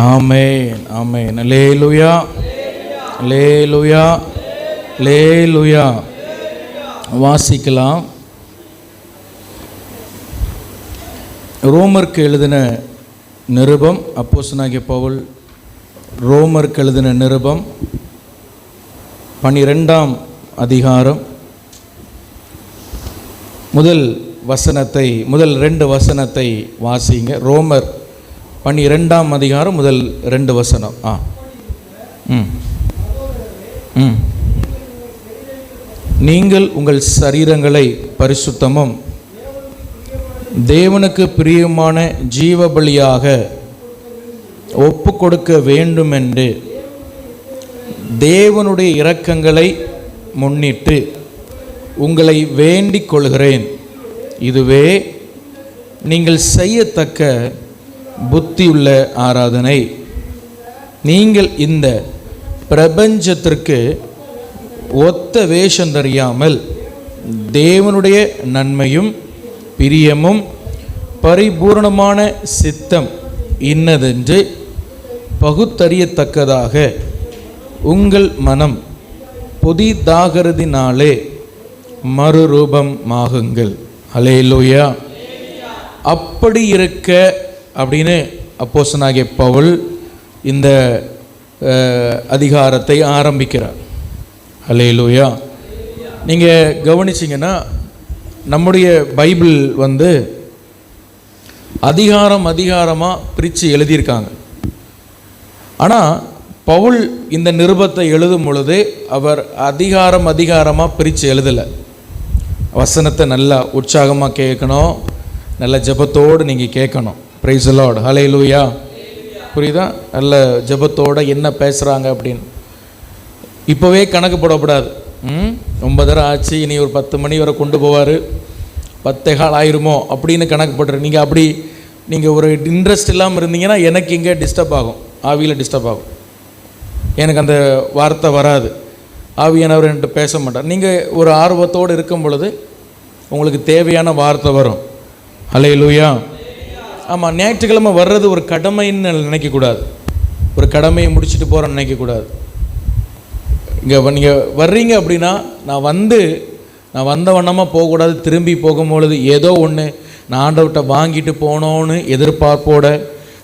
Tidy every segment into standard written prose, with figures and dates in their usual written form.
ஆமென், ஆமென். அல்லேலூயா, அல்லேலூயா, அல்லேலூயா. வாசிக்கலாம். ரோமருக்கு எழுதின நிருபம், அப்போஸ்தலனாகிய பவுல் ரோமருக்கு எழுதின நிருபம் 12ஆம் அதிகாரம் முதல் 2 வசனத்தை வாசிங்க. ரோமர் 12ஆம் அதிகாரம் முதல் 2 வசனம். நீங்கள் உங்கள் சரீரங்களை பரிசுத்தமும் தேவனுக்கு பிரியமான ஜீவ பலியாக ஒப்பு கொடுக்க வேண்டுமென்று தேவனுடைய இரக்கங்களை முன்னிட்டு உங்களை வேண்டிக் கொள்கிறேன். இதுவே நீங்கள் செய்யத்தக்க புத்தியுள்ள ஆராதனை. நீங்கள் இந்த பிரபஞ்சத்திற்கு ஒத்த வேஷம் தெரியாமல் தேவனுடைய நன்மையும் பிரியமும் பரிபூர்ணமான சித்தம் இன்னதென்று பகுத்தறியத்தக்கதாக உங்கள் மனம் புதிதாகிறதினாலே மறுரூபமாகுங்கள். அல்லேலூயா. அப்படி இருக்க அப்படின்னு அப்போஸ்தலனாகிய பவுல் இந்த அதிகாரத்தை ஆரம்பிக்கிறார். அல்லேலூயா. நீங்கள் கவனிச்சிங்கன்னா நம்முடைய பைபிள் அதிகாரமாக பிரித்து எழுதியிருக்காங்க. ஆனால் பவுல் இந்த நிருபத்தை எழுதும் பொழுது அவர் அதிகாரமாக பிரித்து எழுதலை. வசனத்தை நல்லா உற்சாகமாக கேட்கணும், நல்ல ஜெபத்தோடு நீங்கள் கேட்கணும். Praise the lord. ஹல்லேலூயா. புரியுதா? நல்ல ஜெபத்தோடு என்ன பேசுகிறாங்க அப்படின்னு இப்போவே கணக்கு போடக்கூடாது. 9:30 ஆச்சு, இனி ஒரு 10 மணி வரை கொண்டு போவார், 10:15 ஆயிருமோ அப்படின்னு கணக்கு போடுற நீங்கள் ஒரு இன்ட்ரெஸ்ட் இல்லாமல் இருந்தீங்கன்னா எனக்கு இங்கே டிஸ்டர்ப் ஆகும், ஆவியில் டிஸ்டர்ப் ஆகும். எனக்கு அந்த வார்த்தை வராது, ஆவியானவர் என்கிட்ட பேச மாட்டார். நீங்கள் ஒரு ஆர்வத்தோடு இருக்கும் பொழுது உங்களுக்கு தேவையான வார்த்தை வரும். ஹல்லேலூயா. ஆமாம், ஞாயிற்றுக்கிழமை வர்றது ஒரு கடமைன்னு நினைக்கக்கூடாது, ஒரு கடமையை முடிச்சுட்டு போகிறேன்னு நினைக்கக்கூடாது. இங்கே நீங்கள் வர்றீங்க அப்படின்னா நான் வந்த வண்ணமாக போகக்கூடாது. திரும்பி போகும்பொழுது ஏதோ ஒன்று நான் ஆண்டவர்கிட்ட வாங்கிட்டு போகணுன்னு எதிர்பார்ப்போடு,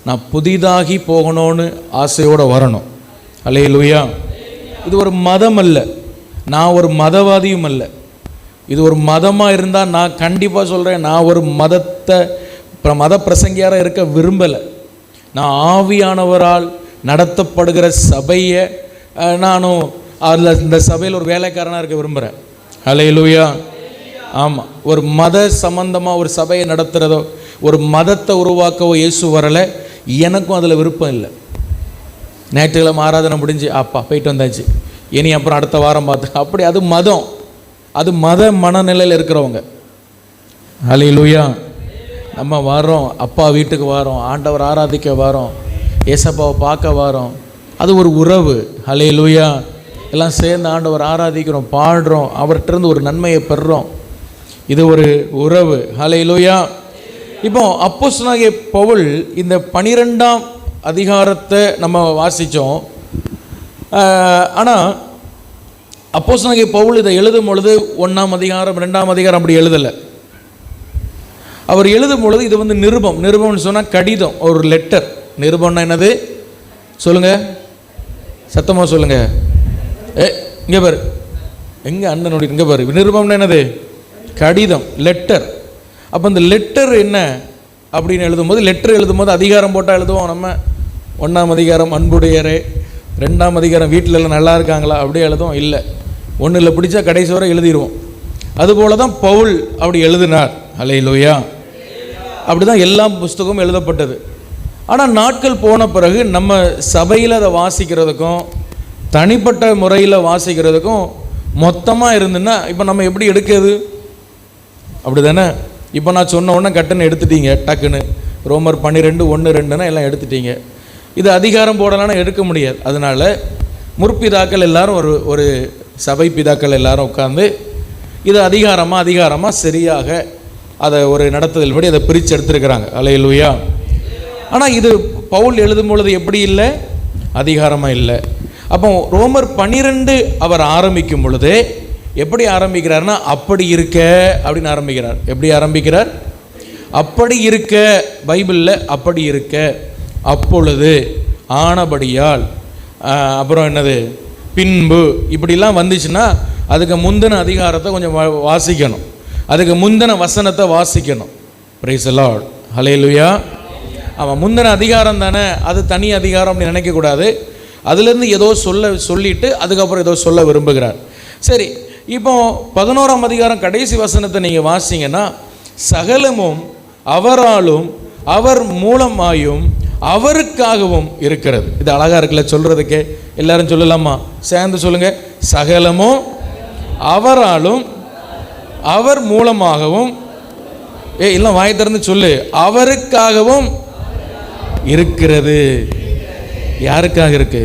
நான் புதிதாகி போகணுன்னு ஆசையோடு வரணும். அல்லேலூயா. இது ஒரு மதம் அல்ல, நான் ஒரு மதவாதியும் அல்ல. இது ஒரு மதமாக இருந்தால் நான் கண்டிப்பாக சொல்கிறேன், நான் ஒரு மத பிரசங்கியாராக இருக்க விரும்பலை. நான் ஆவியானவரால் நடத்தப்படுகிற சபையை நானும் அதில் இந்த சபையில் ஒரு வேலைக்காரனாக இருக்க விரும்புகிறேன். ஹல்லேலூயா. ஆமாம், ஒரு மத சம்பந்தமாக ஒரு சபையை நடத்துகிறதோ ஒரு மதத்தை உருவாக்கவோ இயேசு வரலை. எனக்கும் அதில் விருப்பம் இல்லை. ஞாயிற்றுக்கிழமை ஆராதனை முடிஞ்சு போயிட்டு வந்தாச்சு, இனி அப்புறம் அடுத்த வாரம் பார்த்து அப்படி அது மத மனநிலையில் இருக்கிறவங்க. ஹல்லேலூயா. நம்ம வரோம், அப்பா வீட்டுக்கு வரோம், ஆண்டவர் ஆராதிக்க வரோம், ஏசப்பாவை பார்க்க வரோம், அது ஒரு உறவு. ஹல்லேலூயா. எல்லாம் சேர்ந்து ஆண்டவர் ஆராதிக்கிறோம், பாடுறோம், அவர்கிட்டருந்து ஒரு நன்மையை பெறுறோம். இது ஒரு உறவு. ஹல்லேலூயா. இப்போ அப்போஸ்தலனாகிய பவுல் இந்த 12ஆம் அதிகாரத்தை நம்ம வாசித்தோம். ஆனால் அப்போஸ்தலனாகிய பவுல் இதை எழுதும் பொழுது 1ஆம் அதிகாரம் 2ஆம் அதிகாரம் அப்படி எழுதலை. அவர் எழுதும் பொழுது இது நிருபம்னு சொன்னால் கடிதம், ஒரு லெட்டர். நிருபம்னா என்னது சொல்லுங்கள், சத்தமாக சொல்லுங்கள். இங்கே பாரு, எங்கே அண்ணனுடைய இங்கே பாரு, நிருபம்னா என்னது? கடிதம், லெட்டர். அப்போ இந்த லெட்டர் என்ன அப்படின்னு எழுதும்போது, லெட்டர் எழுதும்போது அதிகாரம் போட்டால் எழுதுவோம் நம்ம. 1ஆம் அதிகாரம் அன்புடையரே, 2ஆம் அதிகாரம் வீட்டில் எல்லாம் நல்லா இருக்காங்களா அப்படியே எழுதுவோம். இல்லை, ஒன்றில் பிடிச்சா கடைசி வரை எழுதிடுவோம். அதுபோல தான் பவுல் அப்படி எழுதினார். ஹல்லேலூயா. அப்படி தான் எல்லா புஸ்தகமும் எழுதப்பட்டது. ஆனால் நாட்கள் போன பிறகு நம்ம சபையில் அதை வாசிக்கிறதுக்கும் தனிப்பட்ட முறையில் வாசிக்கிறதுக்கும் மொத்தமாக இருந்துன்னா இப்போ நம்ம எப்படி எடுக்கிறது? அப்படி தானே? இப்போ நான் சொன்ன உடனே கட்டணம் எடுத்துட்டீங்க, டக்குன்னு ரோமர் 12:1-2 எல்லாம் எடுத்துட்டீங்க. இது அதிகாரம் போடலான்னு எடுக்க முடியாது. அதனால் முற்பிதாக்கள் எல்லாரும் ஒரு சபை பிதாக்கள் எல்லாரும் உட்கார்ந்து இது அதிகாரமாக சரியாக அதை ஒரு நடத்துதல் படி அதை பிரித்து எடுத்துருக்கிறாங்க. அல்லேலூயா. ஆனால் இது பவுல் எழுதும் பொழுது எப்படி இல்லை? அதிகாரமாக இல்லை. அப்போ ரோமர் 12 அவர் ஆரம்பிக்கும் பொழுது எப்படி ஆரம்பிக்கிறார்னா, அப்படி இருக்க அப்படின்னு ஆரம்பிக்கிறார். எப்படி ஆரம்பிக்கிறார்? அப்படி இருக்க. பைபிளில் அப்படி இருக்க, அப்பொழுது, ஆனபடியால், அப்புறம் என்னது, பின்பு, இப்படிலாம் வந்துச்சுன்னா அதுக்கு முந்தின அதிகாரத்தை கொஞ்சம் வாசிக்கணும், அதுக்கு முந்தின வசனத்தை வாசிக்கணும். பிரைஸ் தி லார்ட், ஹல்லேலூயா. அவன் முந்தின அதிகாரம் தானே, அது தனி அதிகாரம் அப்படி நினைக்கக்கூடாது. அதுலேருந்து ஏதோ சொல்லிட்டு அதுக்கப்புறம் ஏதோ சொல்ல விரும்புகிறார். சரி, இப்போ 11ஆம் அதிகாரம் கடைசி வசனத்தை நீங்கள் வாசிங்கன்னா, சகலமும் அவராலும் அவர் மூலமாயும் அவருக்காகவும் இருக்கிறது. இது அழகா இருக்குல்ல சொல்றதுக்கு? எல்லாரும் சொல்லலாமா? சேர்ந்து சொல்லுங்க. சகலமும் அவராலும் அவர் மூலமாகவும், எல்லாம் வாய் திறந்து சொல்லு, அவருக்காகவும் இருக்கிறது. யாருக்காக இருக்கு?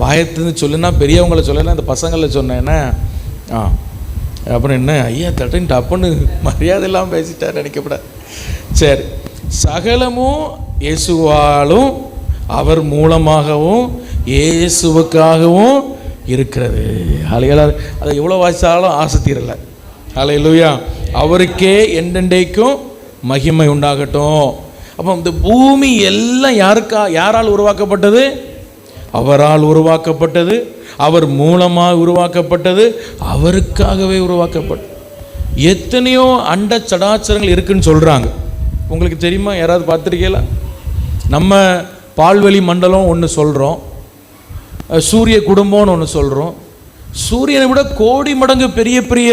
வாயத்திருந்து சொல்லுன்னா பெரியவங்களை சொல்லலாம், இந்த பசங்களை சொன்னேன்னா அப்புறம் என்ன ஐயா தட்டின் டப்புன்னு மரியாதை இல்லாமல் பேசிட்டார் நினைக்கப்படாது. சரி, சகலமும் இயேசுவாலும் அவர் மூலமாகவும் இயேசுவுக்காகவும் இருக்கிறது. அதை எவ்வளோ வாசித்தாலும் ஆசை தீரலை. ஹல்லேலூயா. அவருக்கே என்றென்றைக்கும் மகிமை உண்டாகட்டும். அப்போ இந்த பூமி எல்லாம் யாரால் உருவாக்கப்பட்டது? அவரால் உருவாக்கப்பட்டது, அவர் மூலமாக உருவாக்கப்பட்டது, அவருக்காகவே உருவாக்கப்பட்டது. எத்தனையோ அண்ட சடாச்சரங்கள் இருக்குன்னு சொல்கிறாங்க. உங்களுக்கு தெரியுமா? யாராவது பார்த்துருக்கீங்களா? நம்ம பால்வெளி மண்டலம் ஒன்று சொல்கிறோம், சூரிய குடும்பம்னு ஒன்று சொல்கிறோம். சூரியனை விட கோடி மடங்கு பெரிய பெரிய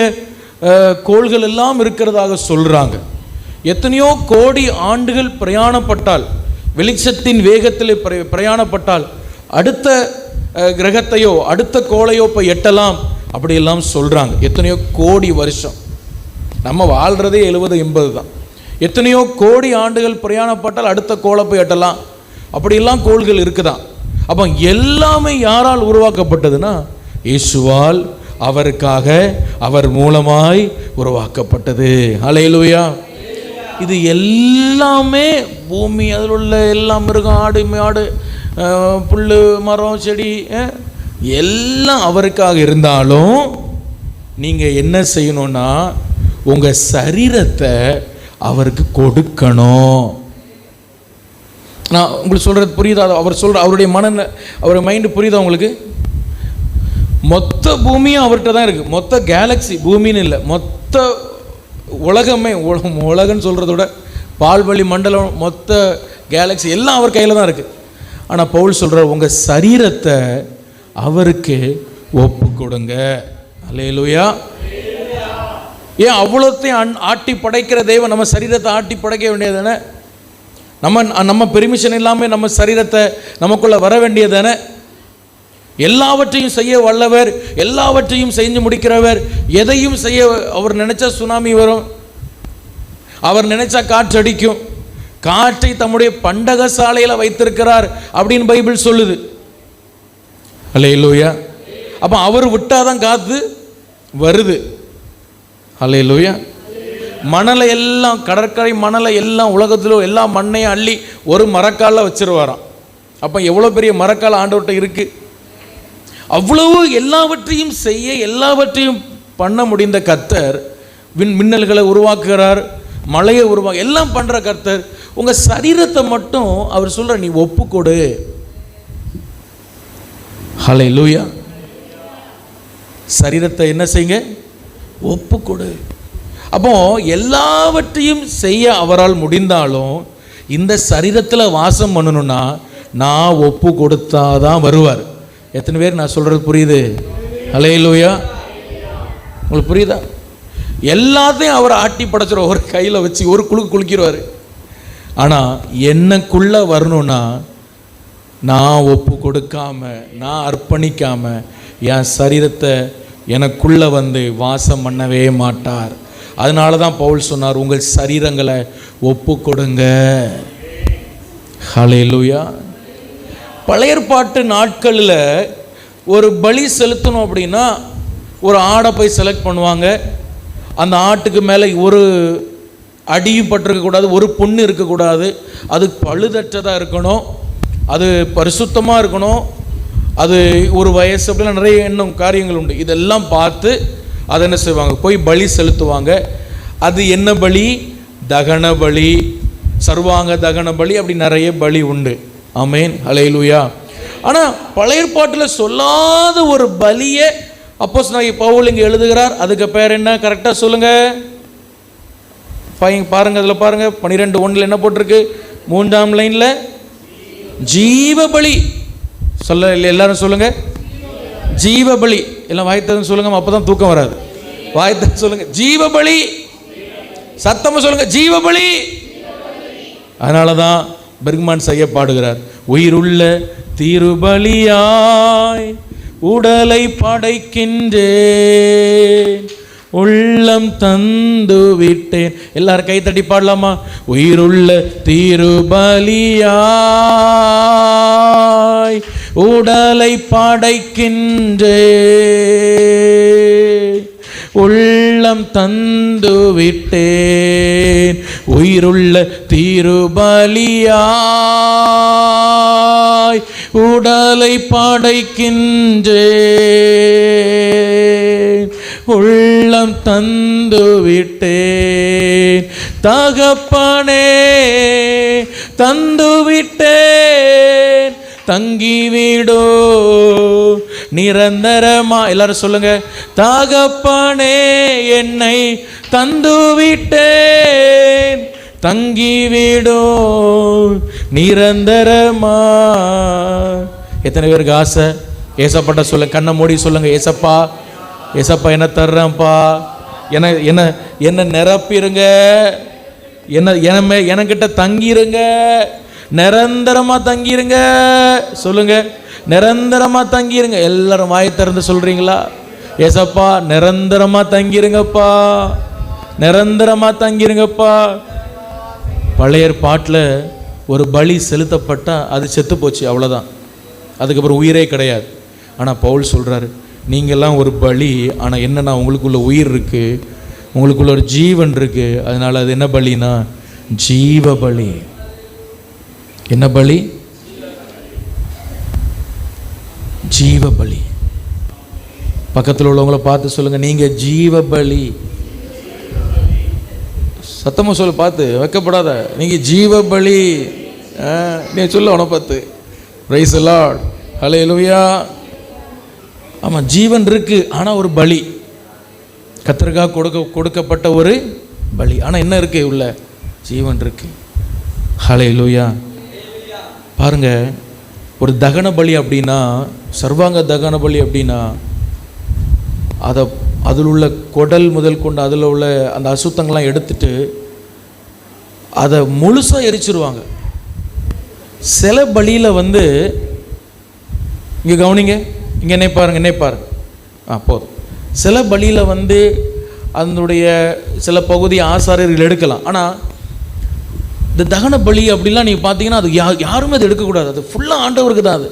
கோள்கள் எல்லாம் இருக்கிறதாக சொல்கிறாங்க. எத்தனையோ கோடி ஆண்டுகள் பிரயாணப்பட்டால், வெளிச்சத்தின் வேகத்தில் பிரயாணப்பட்டால் அடுத்த கிரகத்தையோ அடுத்த கோளையோ போய் எட்டலாம் அப்படியெல்லாம் சொல்கிறாங்க. எத்தனையோ கோடி வருஷம். நம்ம வாழ்கிறதே 70-80 தான். எத்தனையோ கோடி ஆண்டுகள் பிரயாணப்பட்டால் அடுத்த கோளை போய் எட்டலாம், அப்படியெல்லாம் கோள்கள் இருக்குதான். அப்போ எல்லாமே யாரால் உருவாக்கப்பட்டதுன்னா, இயேசுவால், அவருக்காக, அவர் மூலமாய் உருவாக்கப்பட்டது. ஹல்லேலூயா. இது எல்லாமே பூமி, அதில் உள்ள எல்லாம் மிருகம், ஆடு மாடு, புல், மரம், செடி எல்லாம் அவருக்காக இருந்தாலும் நீங்கள் என்ன செய்யணும்னா, உங்கள் சரீரத்தை அவருக்கு கொடுக்கணும். நான் உங்களுக்கு சொல்கிறது புரியுதா? அவர் சொல்கிற அவருடைய அவருடைய மைண்டு புரியுதா உங்களுக்கு? மொத்த பூமியும் அவர்கிட்ட தான் இருக்குது. மொத்த கேலக்ஸி, பூமின்னு இல்லை, மொத்த உலகமே, உலகன்னு சொல்கிறத விட பால்வெளி மண்டலம், மொத்த கேலக்ஸி எல்லாம் அவர் கையில் தான் இருக்குது. ஆனால் பவுல் சொல்கிறார், உங்கள் சரீரத்தை அவருக்கு ஒப்பு கொடுங்க. அல்லேலூயா. ஏன் அவ்வளோத்தையும் ஆட்டி படைக்கிற தேவன் நம்ம சரீரத்தை ஆட்டி படைக்க வேண்டியது தானே? நம்ம பெர்மிஷன் இல்லாமல் நம்ம சரீரத்தை நமக்குள்ளே வர வேண்டியது தானே? எல்லாவற்றையும் செய்ய வல்லவர், எல்லாவற்றையும் செஞ்சு முடிக்கிறவர், எதையும் செய்ய அவர் நினைச்சா சுனாமி வரும், அவர் நினைச்சா காற்று அடிக்கும். காற்றை தம்முடைய பண்டக சாலையில் வைத்திருக்கிறார் அப்படின்னு பைபிள் சொல்லுது. அல்லேலூயா. அப்போ அவர் விட்டாதான் காத்து வருது. அல்லேலூயா. மணலை எல்லாம், கடற்கரை மணலை எல்லாம், உலகத்தில் எல்லா மண்ணையும் அள்ளி ஒரு மரக்காலில் வச்சிருவாராம். அப்போ எவ்வளோ பெரிய மரக்கால் ஆண்டவர்கிட்ட இருக்குது. அவ்வளவு எல்லாவற்றையும் செய்ய, எல்லாவற்றையும் பண்ண முடிந்த கர்த்தர் மின்னல்களை உருவாக்குகிறார், மழையை எல்லாம் பண்ணுற கர்த்தர். உங்கள் சரீரத்தை மட்டும் அவர் சொல்கிற நீ ஒப்புக்கொடு. ஹல்லேலூயா. சரீரத்தை என்ன செய்யுங்க? ஒப்புக்கொடு. அப்போ எல்லாவற்றையும் செய்ய அவரால் முடிந்தாலும் இந்த சரீரத்தில் வாசம் பண்ணணும்னா நான் ஒப்பு கொடுத்தாதான் வருவார். எத்தனை பேர் நான் சொல்கிறது புரியுது? ஹல்லேலூயா. உங்களுக்கு புரியுதா? எல்லாத்தையும் அவர் ஆட்டி படைச்சிருவார், ஒரு கையில் வச்சு ஒரு குளிக்கிடுவார். ஆனால் என்னக்குள்ளே வரணும்னா நான் ஒப்பு கொடுக்காம, நான் அர்ப்பணிக்காம என் சரீரத்தை எனக்குள்ளே வந்து வாசம் பண்ணவே மாட்டார். அதனால தான் பவுல் சொன்னார், உங்கள் சரீரங்களை ஒப்பு கொடுங்க. ஹல்லேலூயா. பழைய ஏற்பாட்டு நாட்களில் ஒரு பலி செலுத்தணும் அப்படின்னா ஒரு ஆடை போய் செலக்ட் பண்ணுவாங்க. அந்த ஆட்டுக்கு மேலே ஒரு அடியும் பட்டிருக்கக்கூடாது, ஒரு புண்ணு இருக்கக்கூடாது, அது பழுதற்றதாக இருக்கணும், அது பரிசுத்தமாக இருக்கணும், அது ஒரு வயசு அப்படிலாம் நிறைய எண்ணம் காரியங்கள் உண்டு. இதெல்லாம் பார்த்து அதை என்ன செய்வாங்க, போய் பலி செலுத்துவாங்க. அது என்ன பலி? தகன பலி, சர்வாங்க தகன பலி, அப்படி நிறைய பலி உண்டு. ஆமென், ஹல்லேலூயா. ஆனால் பழைய ஏற்பாட்டில் சொல்லாத ஒரு பலியை அப்போஸ்தலனாகிய பவுல் இங்கே எழுதுகிறார். அதுக்கு பேர் என்ன? கரெக்டாக சொல்லுங்க பாருங்க, அதில் பாருங்க 12:1 என்ன போட்டிருக்கு? 3ஆம் லைனில் ஜீவ பலி. சொல்ல இல்லை, எல்லாரும் சொல்லுங்க ஜீவ பலி. எல்லாம் வாய்த்ததுன்னு சொல்லுங்க, அப்பதான் தூக்கம் வராது. வாய்த்தது சொல்லுங்க ஜீவ பலி. சத்தமா சொல்லுங்க ஜீவ பலி. அதனால தான் பெர்க்மன் செய்ய பாடுகிறார், உயிருள்ள திருபலியாய் உடலை படைக்கின்றேன், உள்ளம் தந்து விட்டேன். எல்லாரும் கை தட்டி பாடலாமா? உயிருள்ள திருபலியாய் உடலை படைக்கின்றேன், உள்ளம் தந்து விட்டேன். உயிருள்ள திருபலியாய் உடலை படைக்கின்றேன், உள்ளம் தந்து விட்டேன். தகப்பனே தந்து விட்டேன், தங்கிவிடோ நிரந்தரமா. எல்லாரும் சொல்லுங்க, தகப்பனே என்னை தந்து விட்டேன், தங்கிவிடோ நிரந்தரமா. எத்தனை பேருக்கு ஆசை? ஏசப்பட்ட சொல்லுங்க, கண்ணை மூடி சொல்லுங்க, ஏசப்பா ஏசப்பா என்ன தர்றேன்ப்பா, என்ன நிரப்பிருங்க, எனக்கிட்ட தங்கிருங்க, நிரந்தரமா தங்கிருங்க. சொல்லுங்க, நிரந்தரமா தங்கிருங்க. எல்லாரும் வாய் திறந்து சொல்றீங்களா? ஏசப்பா நிரந்தரமா தங்கிருங்கப்பா, நிரந்தரமா தங்கிருங்கப்பா. பழைய ஏற்பாட்டில் ஒரு பலி செலுத்தப்பட்டா அது செத்து போச்சு, அவ்வளோதான். அதுக்கப்புறம் உயிரே கிடையாது. ஆனால் பவுல் சொல்றாரு, நீங்கள்லாம் ஒரு பலி, ஆனால் என்னன்னா உங்களுக்குள்ள உயிர் இருக்கு, உங்களுக்குள்ள ஒரு ஜீவன் இருக்கு. அதனால அது என்ன பலினா? ஜீவ பலி. என்ன பலி? ஜீவ பலி. பக்கத்தில் உள்ளவங்களை பார்த்து சொல்லுங்க, நீங்க ஜீவ பலி. சத்தமா சொல்ல, பார்த்து வைக்கப்படாத, நீங்க ஜீவ பலி. நீ சொல்ல உன பார்த்து. பிரைஸ் தி லார்ட், ஹல்லேலூயா. ஆமா, ஜீவன் இருக்கு, ஆனா ஒரு பலி, கர்த்தருக்காக கொடுக்கப்பட்ட ஒரு பலி. ஆனா என்ன இருக்கு? உள்ள ஜீவன் இருக்கு. ஹல்லேலூயா. பாருங்க, ஒரு தகன பலி அப்படின்னா, சர்வாங்க தகன பலி அப்படின்னா, அதில் உள்ள குடல் முதல் கொண்டு அதில் உள்ள அந்த அசுத்தங்கள்லாம் எடுத்துட்டு அதை முழுசாக எரிச்சிருவாங்க. சில பலியில் இங்கே கவனிங்க, இங்கே என்ன பாருங்க, போதும். சில பலியில் அதனுடைய சில பகுதி ஆசாரியர்கள் எடுக்கலாம். ஆனால் இந்த தகன பலி அப்படிலாம் நீங்கள் பார்த்தீங்கன்னா அது யாருமே அதை எடுக்கக்கூடாது. அது ஃபுல்லாக ஆண்டவருக்கு தான்.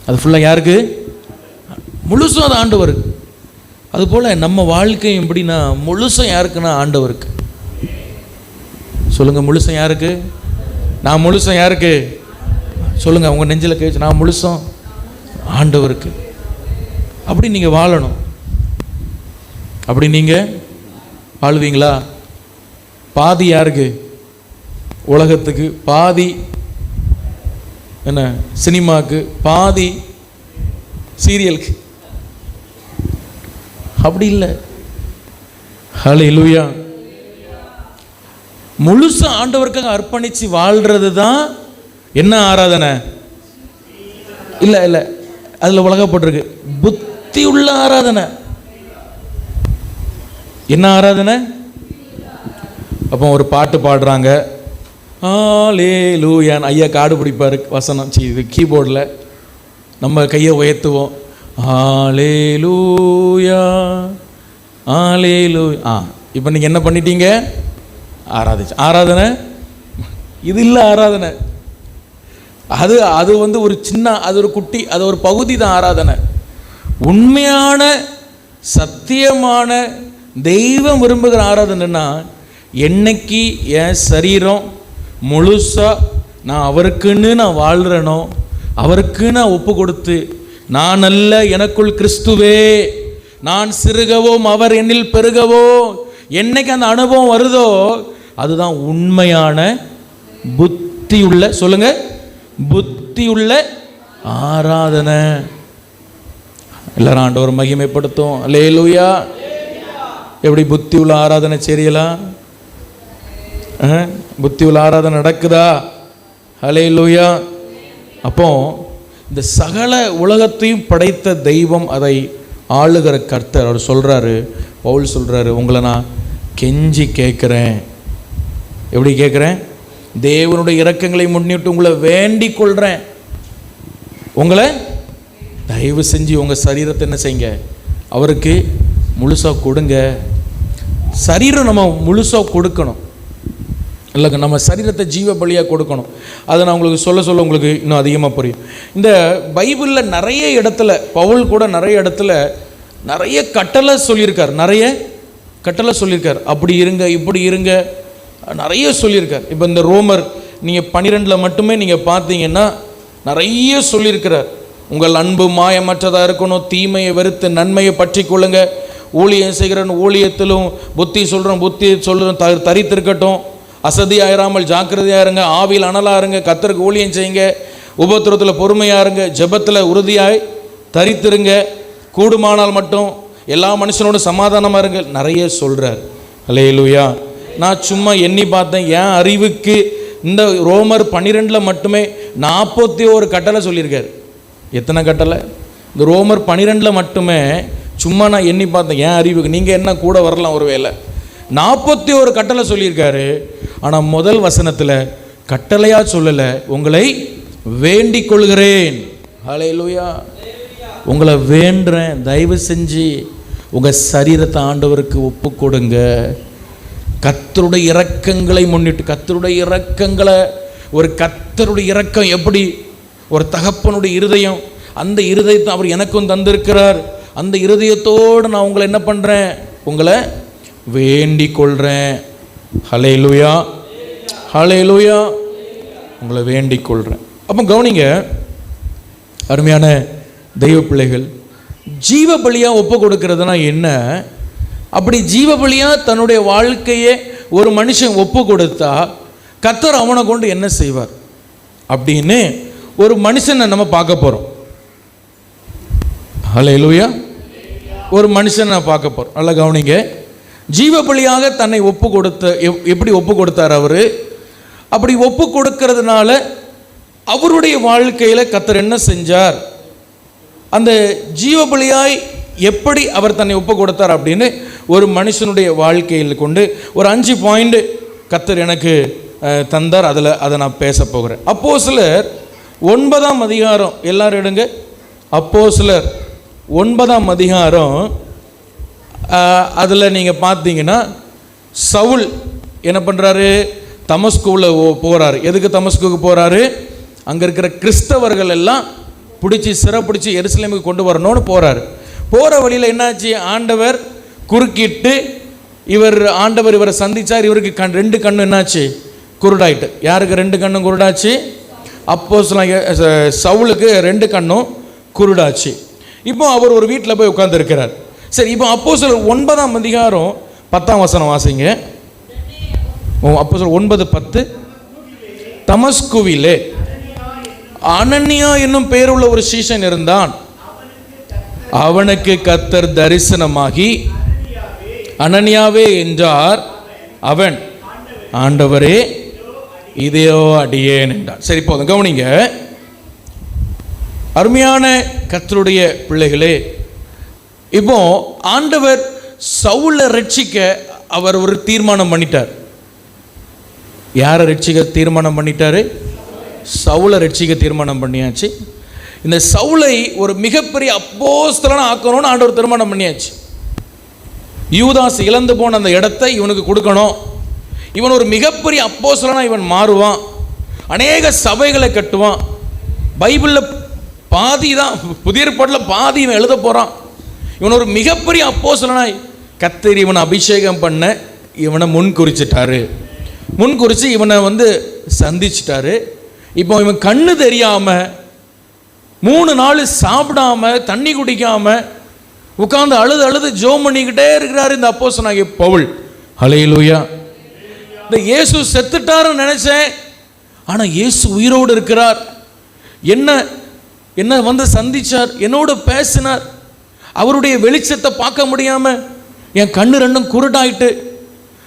அது ஃபுல்லாக யாருக்கு? முழுசும் அது ஆண்டவருக்கு. அதுபோல் நம்ம வாழ்க்கை எப்படின்னா முழுசும் யாருக்குன்னா ஆண்டவருக்கு. சொல்லுங்கள், முழுசும் யாருக்கு? நான் முழுசும் யாருக்கு? சொல்லுங்கள், உங்கள் நெஞ்சில் கேச்சு, நான் முழுசும் ஆண்டவருக்கு. அப்படி நீங்கள் வாழணும். அப்படி நீங்கள் வாழ்வீங்களா? பாதி யாருக்கு? உலகத்துக்கு பாதி, என்ன சினிமாவுக்கு பாதி, சீரியலுக்கு. அப்படி இல்லை. ஹல்லேலூயா. முழுசா ஆண்டவருக்காக அர்ப்பணிச்சு வாழ்றது தான் என்ன ஆராதனை? இல்லை இல்லை, அதில் உலகப்பட்டிருக்கு புத்தி உள்ள ஆராதனை. என்ன ஆராதனை? அப்போ ஒரு பாட்டு பாடுறாங்க, ஹல்லேலூயா. ஐயா காடு பிடிப்பார் வசனம், இது கீபோர்டில். நம்ம கையை உயர்த்துவோம், ஹல்லேலூயா ஹல்லேலூயா. இப்போ நீங்கள் என்ன பண்ணிட்டீங்க? ஆராதனை. இது இல்லை ஆராதனை. அது ஒரு சின்ன, அது ஒரு குட்டி, அது ஒரு பகுதி தான் ஆராதனை. உண்மையான சத்தியமான தெய்வம் விரும்புகிற ஆராதனைன்னா என்னைக்கு என் சரீரம் முழுசாக நான் அவருக்குன்னு நான் வாழ்கிறேனோ, அவருக்கு நான் ஒப்பு கொடுத்து, நான் அல்ல எனக்குள் கிறிஸ்துவே, நான் சிறுகவும் அவர் என்னில் பெருகவோ, என்னைக்கு அந்த அனுபவம் வருதோ அதுதான் உண்மையான புத்தியுள்ள, சொல்லுங்க, புத்தியுள்ள ஆராதனை. எல்லாரும் ஆண்டவர் மகிமைப்படுத்தும். அல்லேலூயா. எப்படி புத்தி உள்ள ஆராதனை செய்யலாம்? புத்தி உள்ள ஆராதனை நடக்குதா? அல்லேலூயா. அப்போ இந்த சகல உலகத்தையும் படைத்த தெய்வம், அதை ஆளுகிற கர்த்தர், அவர் சொல்றாரு, பவுல் சொல்றாரு, உங்களை நான் கெஞ்சி கேட்குறேன். எப்படி கேட்குறேன்? தேவனுடைய இரக்கங்களை முன்னிட்டு உங்களை வேண்டிக் கொள்றேன். உங்களை தயவு செஞ்சு உங்கள் சரீரத்தை என்ன செய்யுங்க, அவருக்கு முழுசாக கொடுங்க. சரீரம் நம்ம முழுசாக கொடுக்கணும் இல்லைங்க, நம்ம சரீரத்தை ஜீவ பலியாக கொடுக்கணும். அதை நான் உங்களுக்கு சொல்ல உங்களுக்கு இன்னும் அதிகமாக புரியும். இந்த பைபிளில் நிறைய இடத்துல, பவுல் கூட நிறைய இடத்துல நிறைய கட்டளை சொல்லியிருக்கார், நிறைய கட்டளை சொல்லியிருக்கார். அப்படி இருங்க, இப்படி இருங்க, நிறைய சொல்லியிருக்கார். இப்போ இந்த ரோமர் நீங்கள் 12 மட்டுமே நீங்கள் பார்த்தீங்கன்னா நிறைய சொல்லியிருக்கிறார். உங்கள் அன்பு மாயமற்றதாக இருக்கணும், தீமையை வெறுத்து நன்மையை பற்றி கொள்ளுங்க, ஊழியம் செய்கிறன்னு ஊழியத்திலும், புத்தி சொல்கிறோம் புத்தி சொல்கிறோம் தரித்திருக்கட்டும், அசதியாயிராமல் ஜாக்கிரதையாக இருங்க, ஆவியில் அனலாக இருங்க, கர்த்தருக்கு ஊழியம் செய்யுங்க, உபத்திரத்தில் பொறுமையாக இருங்க, ஜெபத்தில் உறுதியாய் தரித்திருங்க, கூடுமானால் மட்டும் எல்லா மனுஷனோட சமாதானமாக இருங்க, நிறைய சொல்கிறார். அல்லேலூயா. நான் சும்மா எண்ணி பார்த்தேன், என் அறிவுக்கு இந்த ரோமர் 12 மட்டுமே 41 கட்டளை சொல்லியிருக்காரு. எத்தனை கட்டளை? இந்த ரோமர் 12 மட்டுமே சும்மா நான் எண்ணி பார்த்தேன், என் அறிவுக்கு, நீங்கள் என்ன கூட வரலாம் ஒரு வேளை, 41 கட்டளை சொல்லியிருக்காரு. ஆனால் முதல் வசனத்தில் கட்டளையாக சொல்லலை, உங்களை வேண்டிக் கொள்கிறேன். ஹல்லேலூயா. உங்களை வேண்டுறேன், தயவு செஞ்சு உங்கள் சரீரத்தை ஆண்டவருக்கு ஒப்பு கொடுங்க. கர்த்தருடைய இரக்கங்களை முன்னிட்டு, கர்த்தருடைய இரக்கங்களை, ஒரு கர்த்தருடைய இரக்கம் எப்படி ஒரு தகப்பனுடைய இருதயம், அந்த இருதயத்தை அவர் எனக்கும் தந்திருக்கிறார். அந்த இருதயத்தோடு நான் உங்களை என்ன பண்ணுறேன், உங்களை வேண்டிக் கொள்கிறேன். ஹல்லேலூயா, ஹல்லேலூயா. உங்களை வேண்டிக் கொள்கிறேன். அப்போ கவனிங்க அருமையான தெய்வ பிள்ளைகள், ஜீவ பலியாக ஒப்பு கொடுக்கறதுனா என்ன? அப்படி ஜீவ பலியாக தன்னுடைய வாழ்க்கையை ஒரு மனுஷன் ஒப்பு கொடுத்தா கர்த்தர் அவனை கொண்டு என்ன செய்வார் அப்படின்னு ஒரு மனுஷனை நம்ம பார்க்க போகிறோம். ஹல்லேலூயா. ஒரு மனுஷனை பார்க்க போகிறோம். நல்லா கவனிங்க. ஜீவ பலியாக தன்னை ஒப்பு கொடுத்த, எப்படி ஒப்பு கொடுத்தார் அவர்? அப்படி ஒப்பு கொடுக்கறதுனால அவருடைய வாழ்க்கையில் கர்த்தர் என்ன செஞ்சார், அந்த ஜீவ பலியாய் எப்படி அவர் தன்னை ஒப்பு கொடுத்தார் அப்படின்னு ஒரு மனுஷனுடைய வாழ்க்கையில் கொண்டு ஒரு 5 பாயிண்ட் கர்த்தர் எனக்கு தந்தார். அதை நான் பேச போகிறேன். அப்போஸ்தலர் 9ஆம் அதிகாரம், எல்லாரும் எடுங்க. அப்போஸ்தலர் 9ஆம் அதிகாரம், அதில் நீங்கள் பார்த்தீங்கன்னா சவுல் என்ன பண்ணுறாரு, தமஸ்குவில் போகிறாரு. எதுக்கு தமஸ்குக்கு போகிறாரு? அங்கே இருக்கிற கிறிஸ்தவர்கள் எல்லாம் பிடிச்சி சிறைப்பிடிச்சி எருசலேமுக்கு கொண்டு வரணும்னு போகிறாரு. போகிற வழியில் என்னாச்சு, ஆண்டவர் குறுக்கிட்டு ஆண்டவர் இவரை சந்தித்தார். இவருக்கு 2 கண்ணு என்னாச்சு, குருடாயிட்டு. யாருக்கு 2 கண்ணும் குருடாச்சு? அப்போஸ்தலன் சவுலுக்கு 2 கண்ணும் குருடாச்சு. இப்போ அவர் ஒரு வீட்டில் போய் உட்கார்ந்துருக்கிறார். சரி, இப்போ அப்போஸ்தலர் 9ஆம் அதிகாரம் 10ஆம் வசனம் வாசிங்க. அப்போஸ்தலர் 9:10. தமஸ்குவிலே அனனியா என்னும் பெயருள்ள ஒரு சீஷன் இருந்தான். அவனுக்கு கர்த்தர் தரிசனமாகி அனனியாவே என்றார். அவன், ஆண்டவரே இதையோ அடியேன் என்றான். சரி, போதும், கவனிங்க அருமையான கர்த்தருடைய பிள்ளைகளே. இப்போ ஆண்டவர் சவுலை ரட்சிக்க அவர் ஒரு தீர்மானம் பண்ணிட்டார். யாரை ரட்சிக்க தீர்மானம் பண்ணிட்டாரு? சவுலை ரட்சிக்க தீர்மானம் பண்ணியாச்சு. இந்த சவுலை ஒரு மிகப்பெரிய அப்போஸ்தலனா ஆக்கணும்னு ஆண்டவர் தீர்மானம் பண்ணியாச்சு. யூதாஸ் இழந்து போன அந்த இடத்தை இவனுக்கு கொடுக்கணும். இவன் ஒரு மிகப்பெரிய அப்போஸ்தலனா இவன் மாறுவான். அநேக சபைகளை கட்டுவான். பைபிளில் பாதி தான், புதிய ஏற்பாட்டில் பாதி இவன் எழுத போகிறான். இவன் ஒரு மிகப்பெரிய அப்போஸ்தலனாய் கர்த்தர் இவன் அபிஷேகம் பண்ண இவனை முன் குறிச்சிட்டாரு. முன் குறித்து இவனை வந்து சந்திச்சிட்டாரு. இப்போ இவன் கண்ணு தெரியாமல் 3 நாள் சாப்பிடாம தண்ணி குடிக்காம உட்கார்ந்து அழுது ஜெபம் பண்ணிக்கிட்டே இருக்கிறாரு இந்த அப்போஸ்தலனாகிய பவுல். ஹல்லேலூயா. இந்த இயேசு செத்துட்டாருன்னு நினைச்சேன், ஆனால் இயேசு உயிரோடு இருக்கிறார். என்ன வந்து சந்திச்சார், என்னோடு பேசினார். அவருடைய வெளிச்சத்தை பார்க்க முடியாம என் கண்ணு ரெண்டும் குருடாயிட்டு,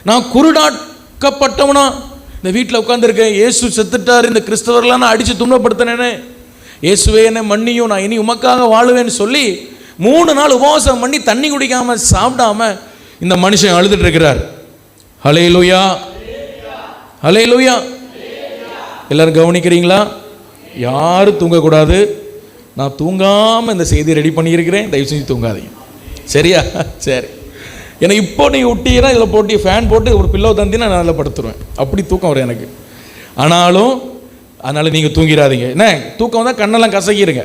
நான் குருடாக்கப்பட்டவனா இந்த வீட்டில் உட்காந்துருக்கேன். இயேசு செத்துட்டார், இந்த கிறிஸ்தவர்களாம் நான் அடித்து துன்பப்படுத்தினேனே, இயேசுவே என்னை மன்னியும், நான் இனி உமக்காக வாழுவேன்னு சொல்லி 3 நாள் உபவாசம் பண்ணி தண்ணி குடிக்காம சாப்பிடாம இந்த மனுஷன் அழுதுட்டு இருக்கிறார். ஹல்லேலூயா, ஹல்லேலூயா. எல்லாரும் கவனிக்கிறீங்களா? யாரும் தூங்கக்கூடாது. நான் தூங்காமல் இந்த செய்தியை ரெடி பண்ணியிருக்கிறேன், தயவு செஞ்சு தூங்காதீங்க, சரியா? சரி. ஏன்னா இப்போ நீ விட்டீங்கன்னா இதில் போட்டு ஃபேன் போட்டு ஒரு பில்லோ தந்தினா நான் அதில் படுத்துருவேன், அப்படி தூக்கம் வரும் எனக்கு. ஆனாலும் அதனால் நீங்கள் தூங்கிடாதீங்க. என்ன தூக்கம் தான் கண்ணெல்லாம் கசக்கிடுங்க.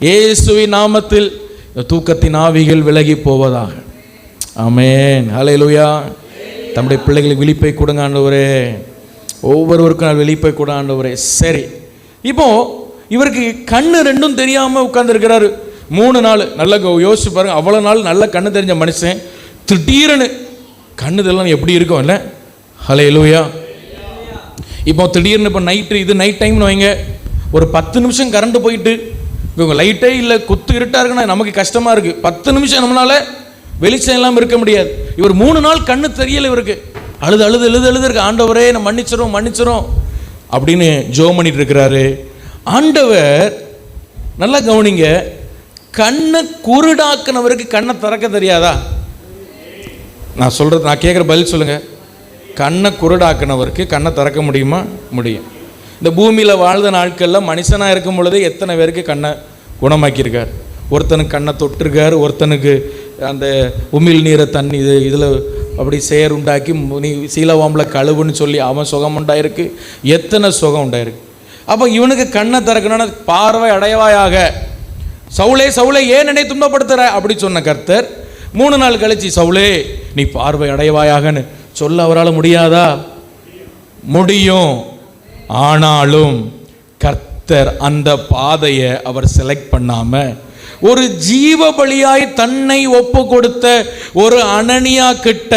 இயேசுவின் நாமத்தில் தூக்கத்தின் ஆவிகள் விலகி போவதாக. ஆமென், ஹல்லேலூயா. தம்முடைய பிள்ளைகளுக்கு விழிப்பை கொடுங்க ஆண்டவரே, ஒவ்வொருவருக்கும் நான் விழிப்பை கூட ஆண்டவரே. சரி, இப்போ இவருக்கு கண்ணு ரெண்டும் தெரியாமல் உட்கார்ந்துருக்கிறாரு 3 நாள். நல்லா யோசிச்சு பாருங்க, அவ்வளோ நாள் நல்ல கண்ணு தெரிஞ்ச மனுஷன் திடீர்னு கண்ணு தெரியலாம் எப்படி இருக்கும் இல்லை? ஹல்லேலூயா. இப்போ திடீர்னு இப்போ இது நைட் டைம்னு வைங்க, ஒரு 10 நிமிஷம் கரண்ட் போயிட்டு இவங்க லைட்டே இல்லை, குத்து இருட்டாக இருக்குன்னா நமக்கு கஷ்டமாக இருக்குது. 10 நிமிஷம் நம்மளால வெளிச்சம் இல்லாமல் இருக்க முடியாது. இவர் 3 நாள் கண்ணு தெரியல, இவருக்கு அழுது இருக்கு. ஆண்டவரே நான் மன்னிச்சிரும் அப்படின்னு ஜெபம் பண்ணிட்டு இருக்கிறாரு. ஆண்டவர் நல்லா கவனிங்க, கண்ணை குருடாக்குனவருக்கு கண்ணை திறக்க தெரியாதா? நான் சொல்றது, நான் கேட்குற பதில் சொல்லுங்க. கண்ணை குருடாக்குனவருக்கு கண்ணை திறக்க முடியுமா? முடியும். இந்த பூமியில் வாழ்ந்த நாட்களில் மனுஷனாக இருக்கும் பொழுதே எத்தனை பேருக்கு கண்ணை குணமாக்கியிருக்கார். ஒருத்தனுக்கு கண்ணை தொட்டிருக்கார், ஒருத்தனுக்கு அந்த உமிழ் நீரை தண்ணி இதில் அப்படி சேர் உண்டாக்கி நீ சீலவாம்பில் கழுவுன்னு சொல்லி அவன் சுகம் உண்டாயிருக்கு, எத்தனை சுகம் உண்டாயிருக்கு. அப்போ இவனுக்கு கண்ணை திறக்கணும்னா பார்வை அடைவாயாக. சவுலே ஏன் என்னை துன்பப்படுத்துற அப்படி சொன்ன கர்த்தர் 3 நாள் கழிச்சு, சவுலே நீ பார்வை அடைவாயாகன்னு சொல்ல அவரால் முடியாதா? முடியும். ஆனாலும் கர்த்தர் அந்த பாதையை அவர் செலக்ட் பண்ணாம ஒரு ஜீவ பலியாய் தன்னை ஒப்பு கொடுத்த ஒரு அனனியா கிட்ட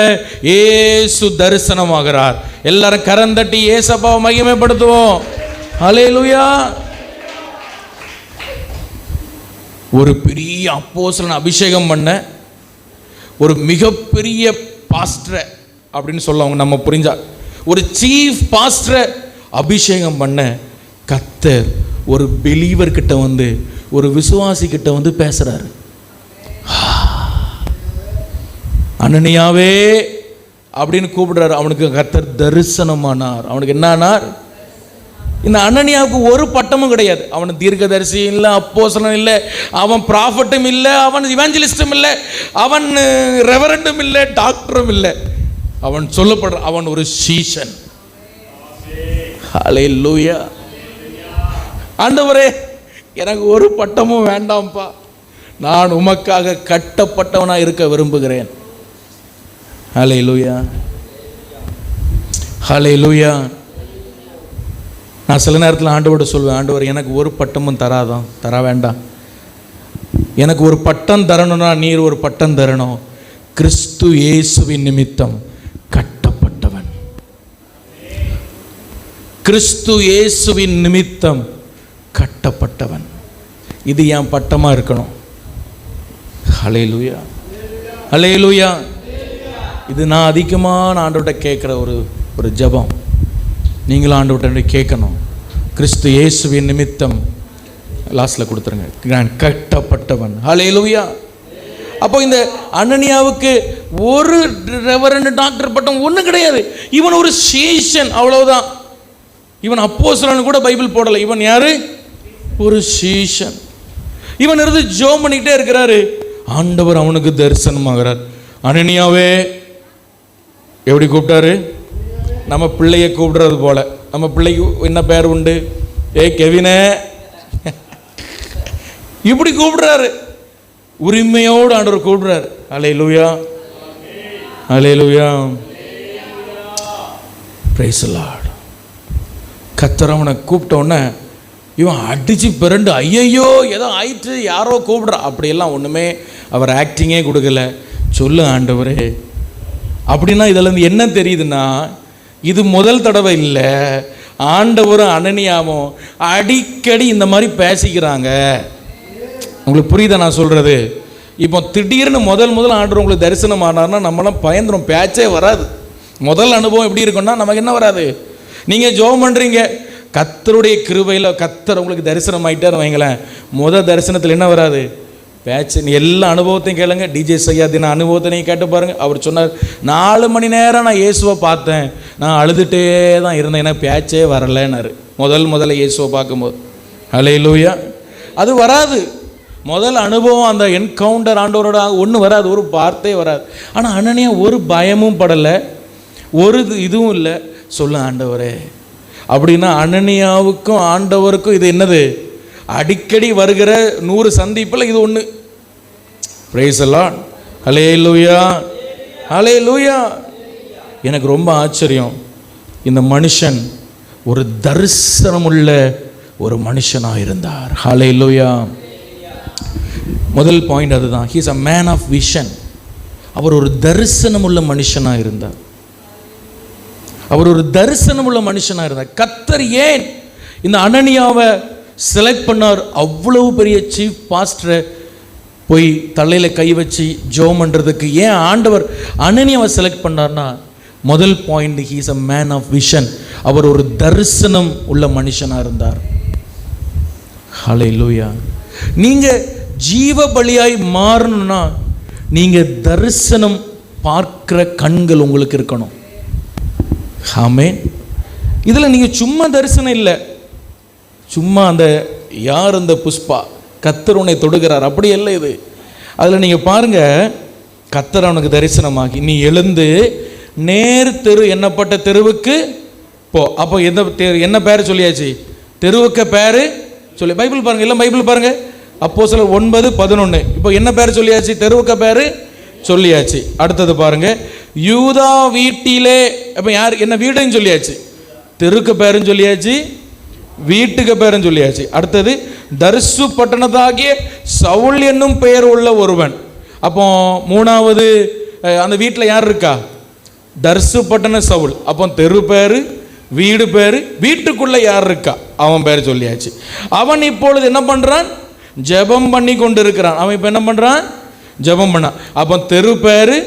இயேசு தரிசனமாகிறார். எல்லாரும் கரந்தட்டி இயேசப்பாவை மகிமைப்படுத்துவோம். ஹல்லேலூயா. ஒரு பெரிய அப்போஸ்தலன் அபிஷேகம் பண்ண ஒரு மிகப்பெரிய பாஸ்டர் அப்படின்னு சொல்லுவாங்க, நம்ம புரிஞ்சா ஒரு சீஃப் பாஸ்டர் அபிஷேகம் பண்ண கர்த்தர் ஒரு பிலீவர் கிட்ட வந்து, ஒரு விசுவாசி கிட்ட வந்து பேசுறாரு. அனனியாவே அப்படின்னு கூப்பிடுறாரு. அவனுக்கு கர்த்தர் தரிசனமானார். அவனுக்கு என்ன ஆனார்? இந்த அனனியாவுக்கு ஒரு பட்டமும் கிடையாது. அவன் தீர்க்கதரிசி இல்லை, அப்போஸ்தலன் இல்லை, அவன் ப்ராஃபட்டும் இல்லை, அவன் இவாஞ்சலிஸ்டும் இல்லை, அவன் ரெவரண்டும் இல்லை, டாக்டரும் இல்லை. அவன் சொல்லப்படுற அவன் ஒரு சீஷன். ஹல்லேலூயா. ஆண்டவரே எனக்கு ஒரு பட்டமும் வேண்டாம்ப்பா, நான் உமக்காக கட்டப்பட்டவனாக இருக்க விரும்புகிறேன். ஹல்லேலூயா, ஹல்லேலூயா. நான் சில நேரத்தில் ஆண்டவர்கிட்ட சொல்வேன், ஆண்டவர் எனக்கு ஒரு பட்டமும் தர வேண்டாம். எனக்கு ஒரு பட்டம் தரணும்னா நீர் ஒரு பட்டம் தரணும். கிறிஸ்து இயேசுவின் நிமித்தம் கட்டப்பட்டவன், கிறிஸ்து இயேசுவின் நிமித்தம் கட்டப்பட்டவன். இது என் பட்டமாக இருக்கணும். ஹல்லேலூயா, ஹல்லேலூயா. இது நான் அதிகமான ஆண்டவர்கிட்ட கேட்குற ஒரு ஜெபம். நீங்களும் ஆண்டவர்கிட்ட கேட்கணும். கிறிஸ்து இயேசுவின் நிமித்தம், லாஸ்ட்டில் கொடுத்துருங்க, நான் கட்டப்பட்டவன். ஹல்லேலூயா. அப்போ இந்த அனனியாவுக்கு ஒரு ரெவரண்ட் டாக்டர் பட்டம் ஒன்றும் கிடையாது. இவன் ஒரு சீஷன், அவ்வளவுதான். இவன் அப்போஸ்தலன் கூட பைபிள் போடலை. இவன் யாரு? ஒரு சீஷன். இவன் இருந்து ஜெபம் பண்ணிக்கிட்டே இருக்கிறாரு. ஆண்டவர் அவனுக்கு தரிசனமாகிறார். அனனியாவே எப்படி கூப்பிட்டாரு? நம்ம பிள்ளைய கூப்பிடுறது போல. நம்ம பிள்ளைக்கு என்ன பேர் உண்டு? கெவினே இப்படி கூப்பிடுறாரு. உரிமையோடு ஆண்டவர் கூப்பிடுறாரு. Hallelujah, hallelujah. Praise the lord. கர்த்தர் அவனை கூப்பிட்ட உடனே இவன் அடித்து பிறண்டு ஐயையோ ஏதோ ஆயிற்று, யாரோ கூப்பிடுறா, அப்படியெல்லாம் ஒன்றுமே அவர் ஆக்டிங்கே கொடுக்கல. சொல்லு ஆண்டவரே அப்படின்னா இதில் என்ன தெரியுதுன்னா, இது முதல் தடவை இல்லை, ஆண்டவரும் அனனியாவும் அடிக்கடி இந்த மாதிரி பேசிக்கிறாங்க. உங்களுக்கு புரியுதா நான் சொல்கிறது? இப்போ திடீர்னு முதல் ஆண்டவர் உங்களுக்கு தரிசனம் ஆனார்னா நம்மளாம் பயந்துரும், பேச்சே வராது. முதல் அனுபவம் எப்படி இருக்குன்னா நமக்கு என்ன வராது. நீங்கள் ஜெபம் பண்ணுறீங்க, கர்த்தருடைய கிருபையில் கர்த்தர் உங்களுக்கு தரிசனம் ஆகிட்டார் வைங்களேன், தரிசனத்தில் என்ன வராது, பேச்சு. எல்லா அனுபவத்தையும் கேளுங்க. டிஜே சையா தின அனுபவத்தை நீங்கள் கேட்டு பாருங்கள். அவர் சொன்னார் 4 மணி நேரம் நான் இயேசுவை பார்த்தேன், நான் அழுதுகிட்டே தான் இருந்தேன், எனக்கு பேச்சே வரலைன்னாரு. முதல்ல இயேசுவை பார்க்கும்போது. ஹல்லேலூயா. அது வராது. முதல் அனுபவம் அந்த என்கவுண்டர் ஆண்டவரோட ஒன்றும் வராது, ஒரு வார்த்தையே வராது. ஆனால் அனனியா ஒரு பயமும் படலை, ஒரு இதுவும் இல்லை. சொல்ல ஆண்டவரே அப்படின்னா அனனியாவுக்கும் ஆண்டவருக்கும் இது என்னது, அடிக்கடி வருகிற 100 சந்திப்பில் இது ஒன்று. Praise the lord. Hallelujah, hallelujah. எனக்கு ரொம்ப ஆச்சரியம், இந்த மனுஷன் ஒரு தரிசனமுள்ள ஒரு மனுஷனாக இருந்தார். ஹல்லேலூயா. முதல் பாயிண்ட் அதுதான், he is a man of vision. அவர் ஒரு தரிசனமுள்ள மனுஷனாக இருந்தார். அவர் ஒரு தரிசனமுள்ள மனுஷனாக இருந்தார். கர்த்தர் ஏன் இந்த அனனியாவை செலக்ட் பண்ணார்? அவ்வளவு பெரிய சீஃப் பாஸ்டரை போய் தலையில் கை வச்சு ஜெபம் பண்ணுறதுக்கு ஏன் ஆண்டவர் அனனியாவை செலக்ட் பண்ணார்னா, முதல் point, he is a man of vision. அவர் ஒரு தரிசனம் உள்ள மனுஷனாக இருந்தார். ஹல்லேலூயா. நீங்கள் ஜீவ பலியாய் மாறணும்னா நீங்கள் தரிசனம் பார்க்கிற கண்கள் உங்களுக்கு இருக்கணும். ஆமென். இதில் நீங்கள் சும்மா தரிசனம் இல்லை, சும்மா அந்த யார் அந்த புஷ்பா கர்த்தர் உன்னை தொடுகிறார் அப்படி இல்லை இது. அதில் நீங்கள் பாருங்கள், கர்த்தர் அவனுக்கு தரிசனமாகி நீ எழுந்து நேர் தெரு எண்ணப்பட்ட தெருவுக்கு போ. அப்போ என்ன பேர் சொல்லியாச்சு, தெருவுக்கு பேர் சொல்லி. பைபிள் பாருங்கள், இல்லை பைபிள் பாருங்கள், அப்போஸ்தலர் 9:11. இப்போ என்ன பேர் சொல்லியாச்சு, தெருவுக்கு பேர் சொல்லியாச்சு. அடுத்தது பாருங்க, யூதா வீட்டிலே. அப்போ யார் என்ன வீடுன்னு சொல்லியாச்சு, தெருக்கு பேருன்னு சொல்லியாச்சு, வீட்டுக்கு பேருன்னு சொல்லியாச்சு. அடுத்தது தர்சு பட்டணத்தாகிய சவுல் என்னும் பெயர் உள்ள ஒருவன். அப்போ மூணாவது அந்த வீட்டில் யார் இருக்கா, தர்சு பட்டண சவுல். அப்போ தெரு பேரு, வீடு பேரு, வீட்டுக்குள்ள யார் இருக்கா அவன் பேர் சொல்லியாச்சு. அவன் இப்பொழுது என்ன பண்றான், ஜெபம் பண்ணி கொண்டு இருக்கிறான். அவன் இப்போ என்ன பண்றான், ஜெபம் பண்ண. அப்போ தெரு பேரு,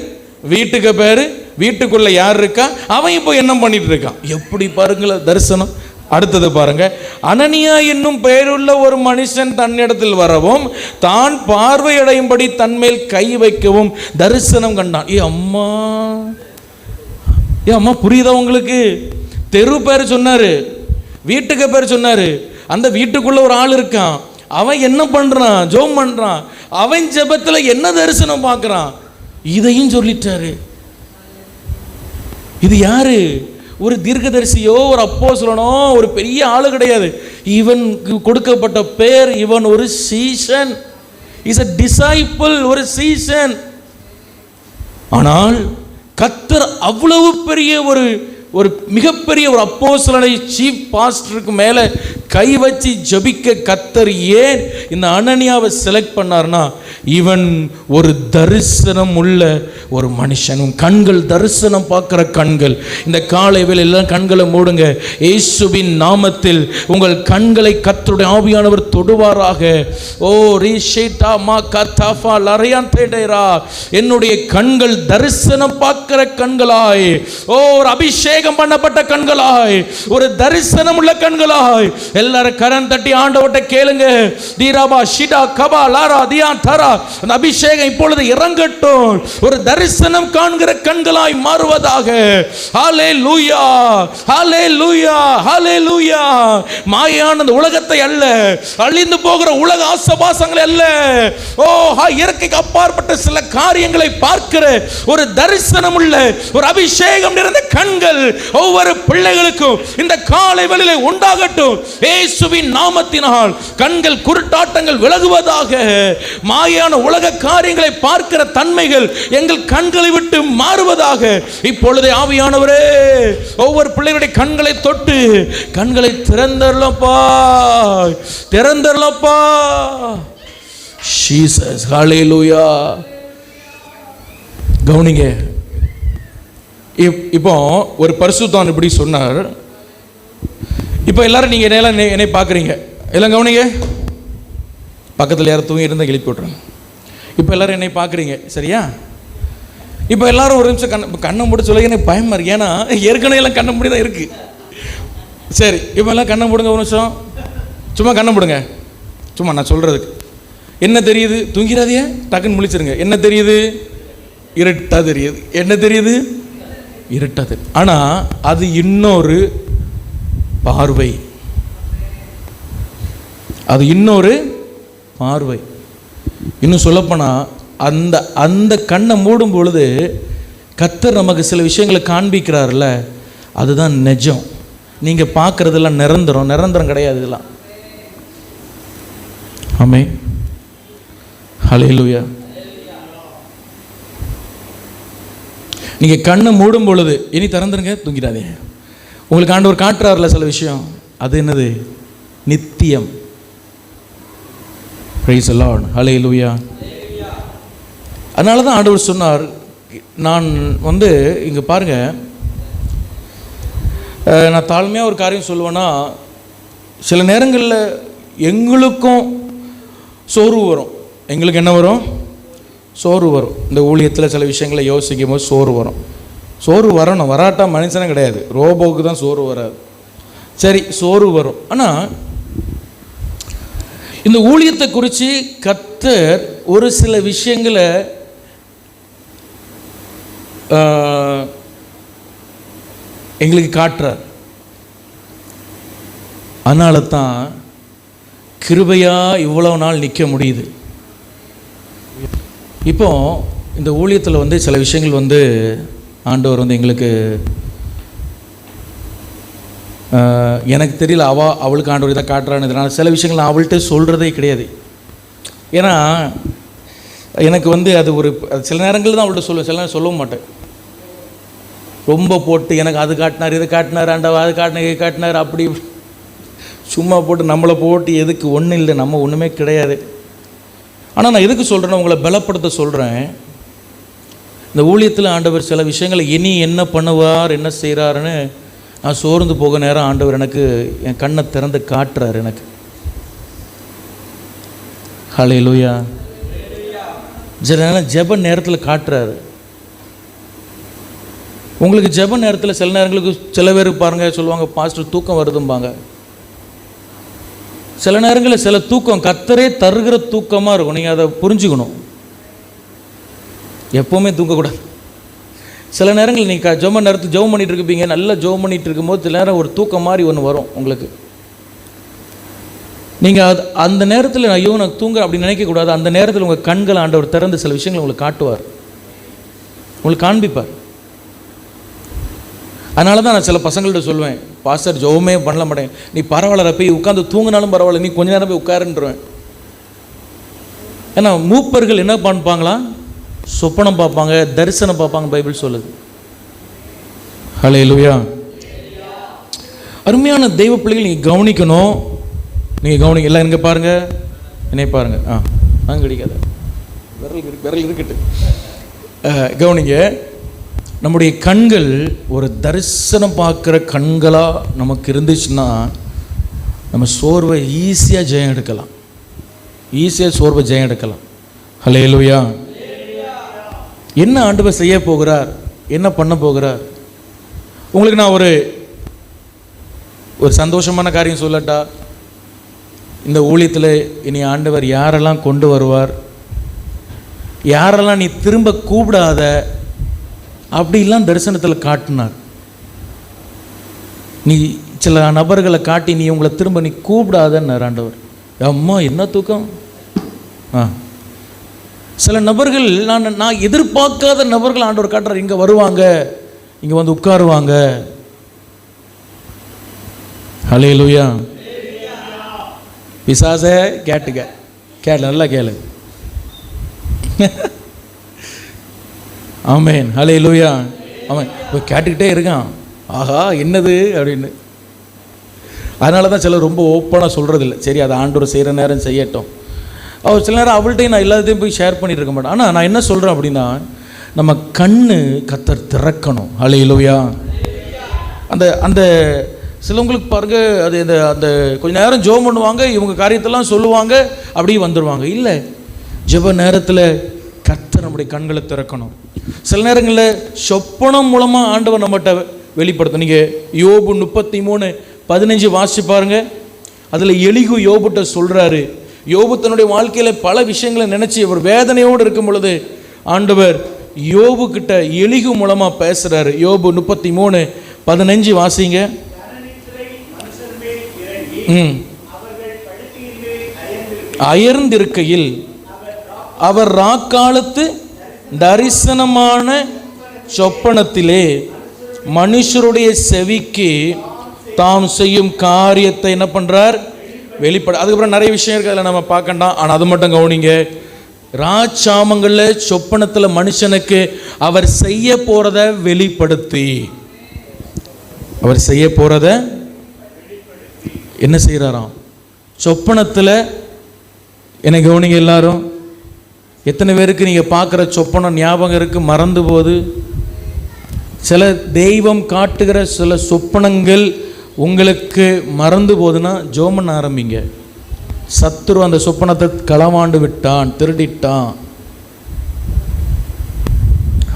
வீட்டுக்கு பேரு, வீட்டுக்குள்ள யார் இருக்கா, அவன் இப்போ என்ன பண்ணிட்டு இருக்கான். எப்படி பாருங்களேன் தரிசனம். அடுத்தது பாருங்க, அனனியா என்னும் பெயருள்ள ஒரு மனுஷன் தன்னிடத்தில் வரவும் தான் பார்வையடையும்படி தன்மேல் கை வைக்கவும் தரிசனம் கண்டான். ஏ அம்மா புரியுதா உங்களுக்கு? தெரு பேர் சொன்னாரு, வீட்டுக்கு பேர் சொன்னாரு. அந்த வீட்டுக்குள்ள ஒரு ஆள் இருக்கான், அவன் என்ன பண்றான், ஜெபம் பண்றான். அவன் ஜெபத்துல என்ன தரிசனம் பார்க்கறான், இதையும் சொல்லிட்டாரு. இது யாரு, ஒரு தீர்க்கதரிசியோ ஒரு அப்போஸ்தலனோ ஒரு பெரிய ஆளு கிடையாது. இவனுக்கு கொடுக்கப்பட்ட பேர், இவன் ஒரு சீஷன், இஸ் a disciple, ஒரு சீஷன். ஆனால் கர்த்தர் அவ்வளவு பெரிய ஒரு மிகப்பெரிய ஒரு அப்போஸ்தலனை சீஃப் பாஸ்டருக்கு மேலே கை வச்சு ஜபிக்க கர்த்தர் ஏன் இந்த அனனியாவை செலக்ட் பண்ணார்னா, இவன் ஒரு தரிசனம் உள்ள ஒரு மனுஷன். கண்கள் தரிசனம் பார்க்கிற கண்கள். இந்த காலை வேளை எல்லாம் கண்களை மூடுங்க. இயேசுவின் நாமத்தில் உங்கள் கண்களை கர்த்தருடைய ஆவியானவர் தொடுவாராக. ஓ ரீஷேட்டா மா கத்தாஃபா லரையான் தேடேரா, என்னுடைய கண்கள் தரிசனம் பார்க்கிற கண்களாய், ஓ ஒரு அபிஷேகம் பண்ணப்பட்ட கண்களாய், ஒரு தரிசனம் உள்ள கண்களாய். எல்லாரும் கரம் தட்டி ஆண்டவர்ட்ட கேளுங்க. தீராபா ஷிடா கபா லாரா தியா தரா, அந்த அபிஷேகம் இப்பொழுது இறங்கட்டும். ஒரு தரிசனம் காண்கிற கண்களாய் மாறுவதாக. ஹல்லேலூயா, ஹல்லேலூயா, ஹல்லேலூயா. மாயான இந்த உலகத்தை அல்ல, அழிந்து போகிற உலக ஆசபாசங்களை அல்ல, ஓ இயற்கைக்கு அப்பாற்பட்ட சில காரியங்களை பார்க்கிற ஒரு தரிசனம் உள்ள ஒரு அபிஷேகம் நிறைந்த கண்கள் ஒவ்வொரு பிள்ளைகளுக்கும் இந்த காலை வேளையிலே உண்டாகட்டும். இயேசுவின் நாமத்தினால் கண்கள் குருட்டாட்டங்கள் விலகுவதாக. மாயான உலக காரியங்களை பார்க்கிற தன்மைகள் எங்கள் கண்களை விட்டு மாறுவதாக. இப்பொழுதே ஆவியானவரே ஒவ்வொரு பிள்ளைகளுடைய கண்களை தொட்டு கண்களை திறந்தரலப்பா, திறந்தரலப்பா. ஜீசஸ், ஹல்லேலூயா. கவனிங்க, இப்போ ஒரு பரிசுத்தவான் இப்படி சொன்னார். இப்போ எல்லாரும் நீங்க என்னை பார்க்குறீங்க, எல்லாம் கவனிங்க. பக்கத்தில் யாரும் தூங்கி இருந்தால் எழுப்பி விட்றாங்க. இப்போ எல்லாரும் என்னை பார்க்குறீங்க, சரியா? இப்போ எல்லாரும் ஒரு நிமிஷம் கண்ணை மூட சொல்ல, எனக்கு பயமா இருக்கு. ஏன்னா ஏற்கனவே எல்லாம் கண்ணை மூடி தான் இருக்கு. சரி, இப்போ எல்லாம் கண்ணை மூடுங்க ஒரு நிமிஷம். சும்மா கண்ணை மூடுங்க. சும்மா நான் சொல்றதுக்கு என்ன தெரியுது? தூங்கிறாதியா, டக்குன்னு முழிச்சிருங்க. என்ன தெரியுது? இருட்டா தெரியுது. என்ன தெரியுது? இருட்டா தெரியுது. ஆனா அது இன்னொரு பார்வை, அது இன்னொரு பார்வை. இன்னும் சொல்லப்போனா அந்த அந்த கண்ணை மூடும் பொழுது கர்த்தர் நமக்கு சில விஷயங்களை காண்பிக்கிறார்ல, அதுதான் நிஜம். நீங்க பார்க்கறதெல்லாம் நிரந்தரம், நிரந்தரம் கிடையாது இதெல்லாம். ஆமென், ஹல்லேலூயா. நீங்க கண்ணை மூடும் பொழுது இனி திறந்துருங்க, தூங்கிடாதே. உங்களுக்கு ஆண்டவர் காட்டுறாருல சில விஷயம், அது என்னது? நித்தியம். பிரைஸ் தி லார்ட், ஹல்லேலூயா. அதனால தான் ஆண்டவர் சொன்னார், நான் இங்க பாருங்க, நான் தாழ்மையாக ஒரு காரியம் சொல்லுவேன்னா, சில நேரங்களில் எங்களுக்கும் சோர்வு வரும். எங்களுக்கு என்ன வரும்? சோர்வு வரும். இந்த ஊழியத்தில் சில விஷயங்களை யோசிக்கும் போது சோர்வு வரும். சோர்வு வரணும், வராட்டா மனுஷனே கிடையாது. ரோபோவுக்கு தான் சோர்வு வராது. சரி, சோர்வு வரும். ஆனால் இந்த ஊழியத்தை குறித்து கர்த்தர் ஒரு சில விஷயங்களை எங்களுக்கு காட்டுறார். அதனால தான் கிருபையா இவ்வளவு நாள் நிற்க முடியுது. இப்போ இந்த ஊழியத்தில் சில விஷயங்கள் ஆண்டவர் எங்களுக்கு, எனக்கு தெரியல அவளுக்கு ஆண்டவர் இதை காட்டுறான்னு. சில விஷயங்கள் நான் அவள்கிட்ட சொல்கிறதே கிடையாது. ஏன்னா எனக்கு அது ஒரு சில நேரங்களில் தான் அவள்கிட்ட சொல்லுவேன், சில நேரம் சொல்லவும் மாட்டேன். ரொம்ப போட்டு எனக்கு அது காட்டினார், இது காட்டினார், ஆண்டவா அது காட்டினார், இது காட்டினார், அப்படி சும்மா போட்டு நம்மளை போட்டு எதுக்கு? ஒன்றும் இல்லை, நம்ம ஒன்றுமே கிடையாது. ஆனால் நான் எதுக்கு சொல்கிறேன்னா, உங்களை பலப்படுத்த சொல்கிறேன். இந்த ஊழியத்தில் ஆண்டவர் சில விஷயங்களை இனி என்ன பண்ணுவார், என்ன செய்கிறாருன்னு நான் சோர்ந்து போக நேரம் ஆண்டவர் எனக்கு என் கண்ணை திறந்து காட்டுறார் எனக்கு. ஹல்லேலூயா. சில நேரம் ஜெப நேரத்தில் காட்டுறாரு. உங்களுக்கு ஜெப நேரத்தில் சில நேரங்களுக்கு சில பேர் பாருங்கள் சொல்லுவாங்க, பாஸ்டர் தூக்கம் வருதும்பாங்க. சில நேரங்களில் சில தூக்கம் கர்த்தரே தருகிற தூக்கமாக இருக்கும். நீங்கள் அதை புரிஞ்சுக்கணும். எப்போவுமே தூங்கக்கூடாது. சில நேரங்கள் நீங்கள் ஜெப நேரத்தில் ஜெபம் பண்ணிகிட்டு இருப்பீங்க, நல்லா ஜெபம் பண்ணிகிட்டு இருக்கும்போது சில நேரம் ஒரு தூக்கம் மாதிரி ஒன்று வரும் உங்களுக்கு. நீங்கள் அந்த நேரத்தில் ஐயோ நான் தூங்க அப்படி நினைக்கக்கூடாது. அந்த நேரத்தில் உங்கள் கண்கள் ஆண்டவர் திறந்து சில விஷயங்களை உங்களுக்கு காட்டுவார், உங்களுக்கு காண்பிப்பார். அதனால தான் நான் சில பசங்கள்கிட்ட சொல்லுவேன், பாஸ்டர் ஜெபமே பண்ணல மாட்டேன், நீ பரவாயில்ல போய் உட்காந்து தூங்கினாலும் பரவாயில்ல, நீ கொஞ்ச நேரம் போய் உட்காருன்றேன். ஏன்னா மூப்பர்கள் என்ன பார்ப்பாங்களா? சொப்பனம் பார்ப்பாங்க, தரிசனம் பார்ப்பாங்க, பைபிள் சொல்லுது. ஹல்லேலூயா. அருமையான தெய்வ பிள்ளைகள், நீங்கள் கவனிக்கணும். நீங்கள் கவனிக்க எல்லாம் இங்கே பாருங்க, என்னை பாருங்க. நாங்கள் கிடைக்காத விரல் இருக்கட்டு. கவனிங்க, நம்முடைய கண்கள் ஒரு தரிசனம் பார்க்குற கண்களாக நமக்கு இருந்துச்சுன்னா நம்ம சோர்வை ஈஸியாக ஜெயம் எடுக்கலாம். ஈஸியாக சோர்வை ஜெயம் எடுக்கலாம். ஹல்லேலூயா. என்ன ஆண்டவர் செய்ய போகிறார், என்ன பண்ண போகிறார்? உங்களுக்கு நான் ஒரு சந்தோஷமான காரியம் சொல்லட்டா? இந்த ஊழியத்தில் இனி ஆண்டவர் யாரெல்லாம் கொண்டு வருவார், யாரெல்லாம் நீ திரும்ப கூப்பிடாத அப்படிலாம் தரிசனத்தில் காட்டினார். நீ சில நபர்களை காட்டி நீ உங்களை திரும்ப நீ கூப்பிடாதன்னார் ஆண்டவர். அம்மா என்ன தூக்கம். சில நபர்கள் நான் எதிர்பார்க்காத நபர்கள் ஆண்டவர் காட்டுறார். இங்கே வருவாங்க, இங்கே வந்து உட்காருவாங்க. ஹல்லேலூயா. பிசாசே கேட்டுக்க, கேளு, நல்லா கேளு. ஆமேன், ஹல்லேலூயா. ஆமாம், இப்போ கேட்டுக்கிட்டே இருக்கான், ஆஹா என்னது அப்படின்னு. அதனால தான் சிலர் ரொம்ப ஓப்பனாக சொல்கிறதில்ல. சரி, அதை ஆண்டவர் செய்கிற நேரம் செய்யட்டும். அவர் சில நேரம் அவள்கிட்டையும் நான் எல்லாத்தையும் போய் ஷேர் பண்ணிட்டு இருக்க மாட்டேன். ஆனால் நான் என்ன சொல்கிறேன் அப்படின்னா, நம்ம கண்ணு கர்த்தர் திறக்கணும். ஹல்லேலூயா. அந்த அந்த சிலவங்களுக்கு பாருங்க, அது இந்த அந்த கொஞ்ச நேரம் ஜெபம் பண்ணுவாங்க, இவங்க காரியத்தெல்லாம் சொல்லுவாங்க, அப்படியே வந்துடுவாங்க. இல்லை, ஜெப நேரத்தில் கர்த்தர் நம்முடைய கண்களை திறக்கணும். சில நேரங்களில் சொப்பனம் மூலமாக ஆண்டவர் நம்மகிட்ட வெளிப்படுத்தும். நீங்கள் யோபு 33:15 வாசிச்சு பாருங்க. அதில் எலிகு யோபுட்ட சொல்கிறாரு. யோபு தன்னுடைய வாழ்க்கையில் பல விஷயங்களை நினச்சி ஒரு வேதனையோடு இருக்கும் பொழுது ஆண்டவர் யோபு கிட்ட எலிகு மூலமாக பேசுகிறாரு. யோபு 33:15 வாசிங்க. அயர்ந்திருக்கையில் அவர் ராக்காலத்து தரிசனமான சொப்பனத்திலே மனுஷருடைய செவிக்கு தாம் செய்யும் காரியத்தை என்ன பண்றார்? வெளிப்பட. அதுக்கப்புறம் நிறைய விஷயம் இருக்கு, அதில் நம்ம பார்க்கண்டாம். ஆனால் அது மட்டும் கவனிங்க. ராஜாமங்களில் சொப்பனத்தில் மனுஷனுக்கு அவர் செய்ய போறத வெளிப்படுத்தி, அவர் செய்ய போறத என்ன செய்யறாராம்? சொப்பனத்தில். என்ன கவனிங்க எல்லாரும். எத்தனை பேருக்கு நீங்கள் பார்க்குற சொப்பனம் ஞாபகம் இருக்குது, மறந்து போகுது? சில தெய்வம் காட்டுகிற சில சொப்பனங்கள் உங்களுக்கு மறந்து போகுதுன்னா ஜெபம் பண்ண ஆரம்பிங்க. சத்துரு அந்த சொப்பனத்தை களவாண்டு விட்டான், திருடிட்டான்.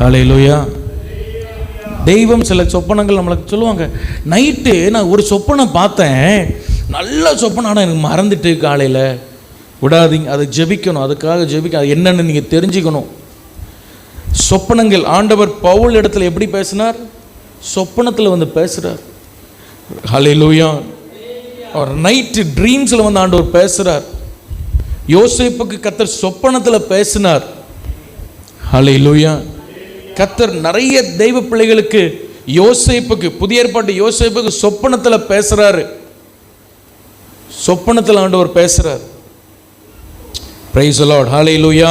ஹல்லேலூயா. தெய்வம் சில சொப்பனங்கள் நம்மளுக்கு சொல்லுவாங்க. நைட்டு நான் ஒரு சொப்பனம் பார்த்தேன், நல்ல சொப்பனம், ஆனால் எனக்கு மறந்துட்டு காலையில். விடாதீங்க, அதை ஜெபிக்கணும். அதுக்காக ஜெபிக்க, அது என்னன்னு நீங்கள் தெரிஞ்சுக்கணும். சொப்பனங்கள் ஆண்டவர் பவுல் இடத்துல எப்படி பேசினார்? சொப்பனத்தில் வந்து பேசுகிறார். ஹல்லேலூயா. அவர் நைட்டு ட்ரீம்ஸில் வந்து ஆண்டவர் பேசுகிறார். யோசேப்புக்கு கர்த்தர் சொப்பனத்தில் பேசினார். ஹல்லேலூயா. கர்த்தர் நிறைய தெய்வ பிள்ளைகளுக்கு, யோசேப்புக்கு, புதிய ஏற்பாட்டு யோசேப்புக்கு சொப்பனத்தில் பேசுகிறாரு. சொப்பனத்தில் ஆண்டவர் பேசுகிறார். Praise the lord. ஹல்லேலூயா.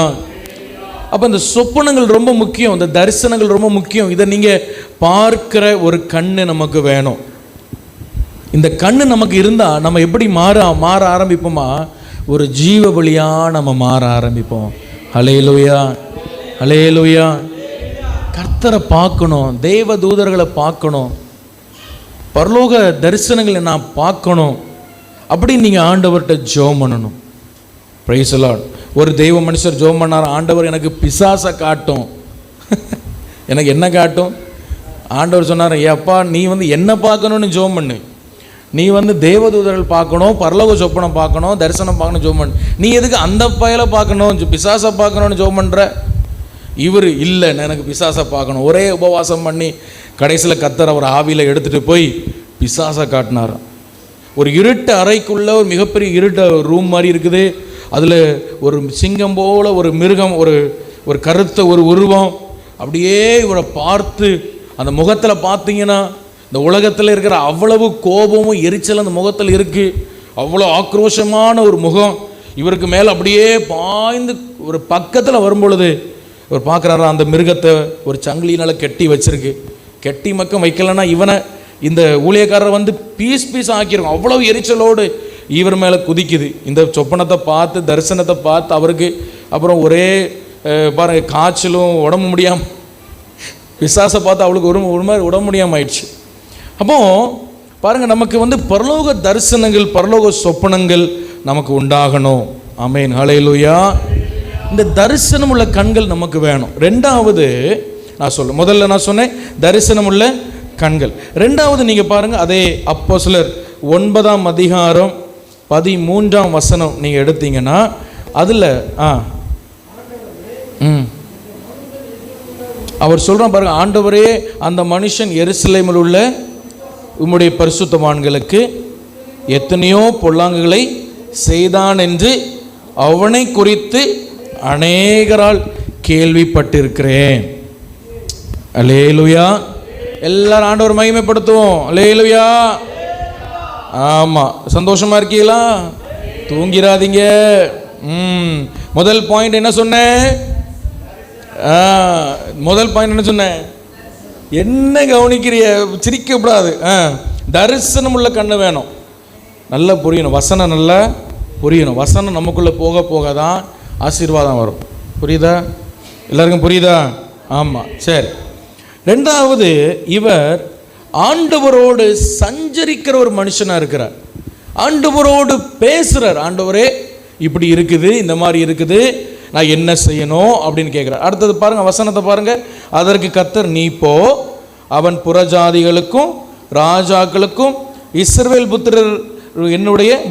அப்போ இந்த சொப்பனங்கள் ரொம்ப முக்கியம், இந்த தரிசனங்கள் ரொம்ப முக்கியம். இதை நீங்கள் பார்க்கிற ஒரு கண்ணு நமக்கு வேணும். இந்த கண்ணு நமக்கு இருந்தால் நம்ம எப்படி மாற ஆரம்பிப்போமா? ஒரு ஜீவ பலியாக நம்ம மாற ஆரம்பிப்போம். ஹல்லேலூயா, ஹல்லேலூயா. கர்த்தரை பார்க்கணும், தேவ தூதர்களை பார்க்கணும், பரலோக தரிசனங்களை நான் பார்க்கணும். அப்படி நீங்கள் ஆண்டவர்கிட்ட ஜெபம் பண்ணணும். Praise the Lord. ஒரு தெய்வ மனுஷர் ஜெபம் பண்ணார், ஆண்டவர் எனக்கு பிசாசை காட்டும். எனக்கு என்ன காட்டும்? ஆண்டவர் சொன்னார், ஏப்பா நீ வந்து என்ன பார்க்கணும்னு ஜெபம் பண்ணு. நீ வந்து தேவதூதர்கள் பார்க்கணும், பரலோக சொப்பனம் பார்க்கணும், தரிசனம் பார்க்கணும், ஜெபம் பண்ணு. நீ எதுக்கு அந்த பயலை பார்க்கணும், பிசாசை பார்க்கணும்னு ஜெபம் பண்ணுற? இவர் இல்லை, எனக்கு பிசாசை பார்க்கணும். ஒரே உபவாசம் பண்ணி கடைசியில் கர்த்தர் அவர் ஆவியில் எடுத்துகிட்டு போய் பிசாசை காட்டினார். ஒரு இருட்டு அறைக்குள்ளே ஒரு மிகப்பெரிய இருட்டு ரூம் மாதிரி இருக்குது. அதில் ஒரு சிங்கம் போல் ஒரு மிருகம், ஒரு கருத்த ஒரு உருவம் அப்படியே இவரை பார்த்து, அந்த முகத்தில் பார்த்தீங்கன்னா இந்த உலகத்தில் இருக்கிற அவ்வளவு கோபமும் எரிச்சல் அந்த முகத்தில் இருக்குது. அவ்வளோ ஆக்ரோஷமான ஒரு முகம் இவருக்கு மேலே அப்படியே பாய்ந்து ஒரு பக்கத்தில் வரும்பொழுது இவர் பார்க்குறாரா, அந்த மிருகத்தை ஒரு சங்கிலினால் கெட்டி வச்சிருக்கு. கெட்டி மக்கம் வைக்கலைன்னா இவனை இந்த ஊழியக்காரரை வந்து பீஸ் ஆக்கியிருக்கும். அவ்வளோ எரிச்சலோடு இவர் மேலே குதிக்குது. இந்த சொப்பனத்தை பார்த்து, தரிசனத்தை பார்த்து அவருக்கு அப்புறம் ஒரே பாருங்க, காய்ச்சலும், உடம்பு முடியாமல், பிசாசை பார்த்து அவளுக்கு ஒரு மாதிரி உடம்பு முடியாமல் ஆயிடுச்சு. அப்போ பாருங்க, நமக்கு வந்து பரலோக தரிசனங்கள், பரலோக சொப்பனங்கள் நமக்கு உண்டாகணும். ஆமென், ஹல்லேலூயா. இந்த தரிசனம் உள்ள கண்கள் நமக்கு வேணும். ரெண்டாவது நான் சொல்ல, முதல்ல நான் சொன்னேன் தரிசனம் உள்ள கண்கள். ரெண்டாவது நீங்கள் பாருங்க, அதே அப்போஸ்தலர் 9:13 நீங்கள் எடுத்தீங்கன்னா அதில் அவர் சொல்கிறான் பாருங்க, ஆண்டவரே அந்த மனுஷன் எருசலேமில் உள்ள உம்முடைய பரிசுத்தவான்களுக்கு எத்தனையோ பொல்லாங்குகளை செய்தான் என்று அவனை குறித்து அநேகரால் கேள்விப்பட்டிருக்கிறேன். அல்லேலூயா. எல்லாரும் ஆண்டவர் மகிமைப்படுத்துவோம். அல்லேலூயா. ஆமாம், சந்தோஷமா இருக்கீங்களா? தூங்கிராதீங்க. முதல் பாயிண்ட் என்ன சொன்னேன்? முதல் பாயிண்ட் என்ன சொன்னேன்? என்ன கவனிக்கிறிய? சிரிக்கப்படாது. தரிசனம் உள்ள கண்ணு வேணும். நல்லா புரியணும், வசனம் நல்லா புரியணும். வசனம் நமக்குள்ளே போக போக தான் ஆசீர்வாதம் வரும். புரியுதா? எல்லாருக்கும் புரியுதா? ஆமாம், சரி. ரெண்டாவது, இவர் ஆண்டவரோடு சஞ்சரிக்கிற ஒரு மனுஷனாக இருக்கிறார். ஆண்டவரோடு பேசுகிறார். ஆண்டவரே இப்படி இருக்குது, இந்த மாதிரி இருக்குது, நான் என்ன செய்யணும் அப்படின்னு கேட்குறார். அடுத்தது பாருங்கள், வசனத்தை பாருங்கள். அதற்கு கர்த்தர், நீ போ, அவன் புறஜாதிகளுக்கும் ராஜாக்களுக்கும் இஸ்ரவேல்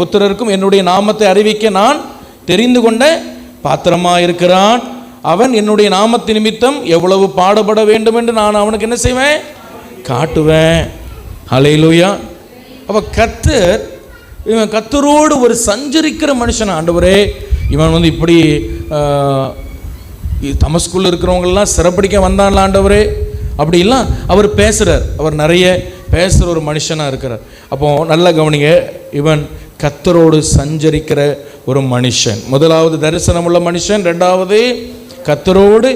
புத்திரருக்கும் என்னுடைய நாமத்தை அறிவிக்க நான் தெரிந்து கொண்ட பாத்திரமாக இருக்கிறான். அவன் என்னுடைய நாமத்து நிமித்தம் எவ்வளவு பாடுபட வேண்டும் என்று நான் அவனுக்கு என்ன செய்வேன்? காட்டுவேன். ஹல்லேலூயா. அப்போ இவன் கர்த்தரோடு ஒரு சஞ்சரிக்கிற மனுஷன். ஆண்டவரே, இவன் இப்படி தமஸ்குள்ள இருக்கிறவங்கெல்லாம் சிறப்பிடிக்க வந்தான்ல ஆண்டவரே, அப்படிலாம் அவர் பேசுகிறார். அவர் நிறைய பேசுகிற ஒரு மனுஷனாக இருக்கிறார். அப்போ நல்ல கவனிங்க, இவன் கர்த்தரோடு சஞ்சரிக்கிற ஒரு மனுஷன். முதலாவது தரிசனம் உள்ள மனுஷன், ரெண்டாவது கர்த்தரோடு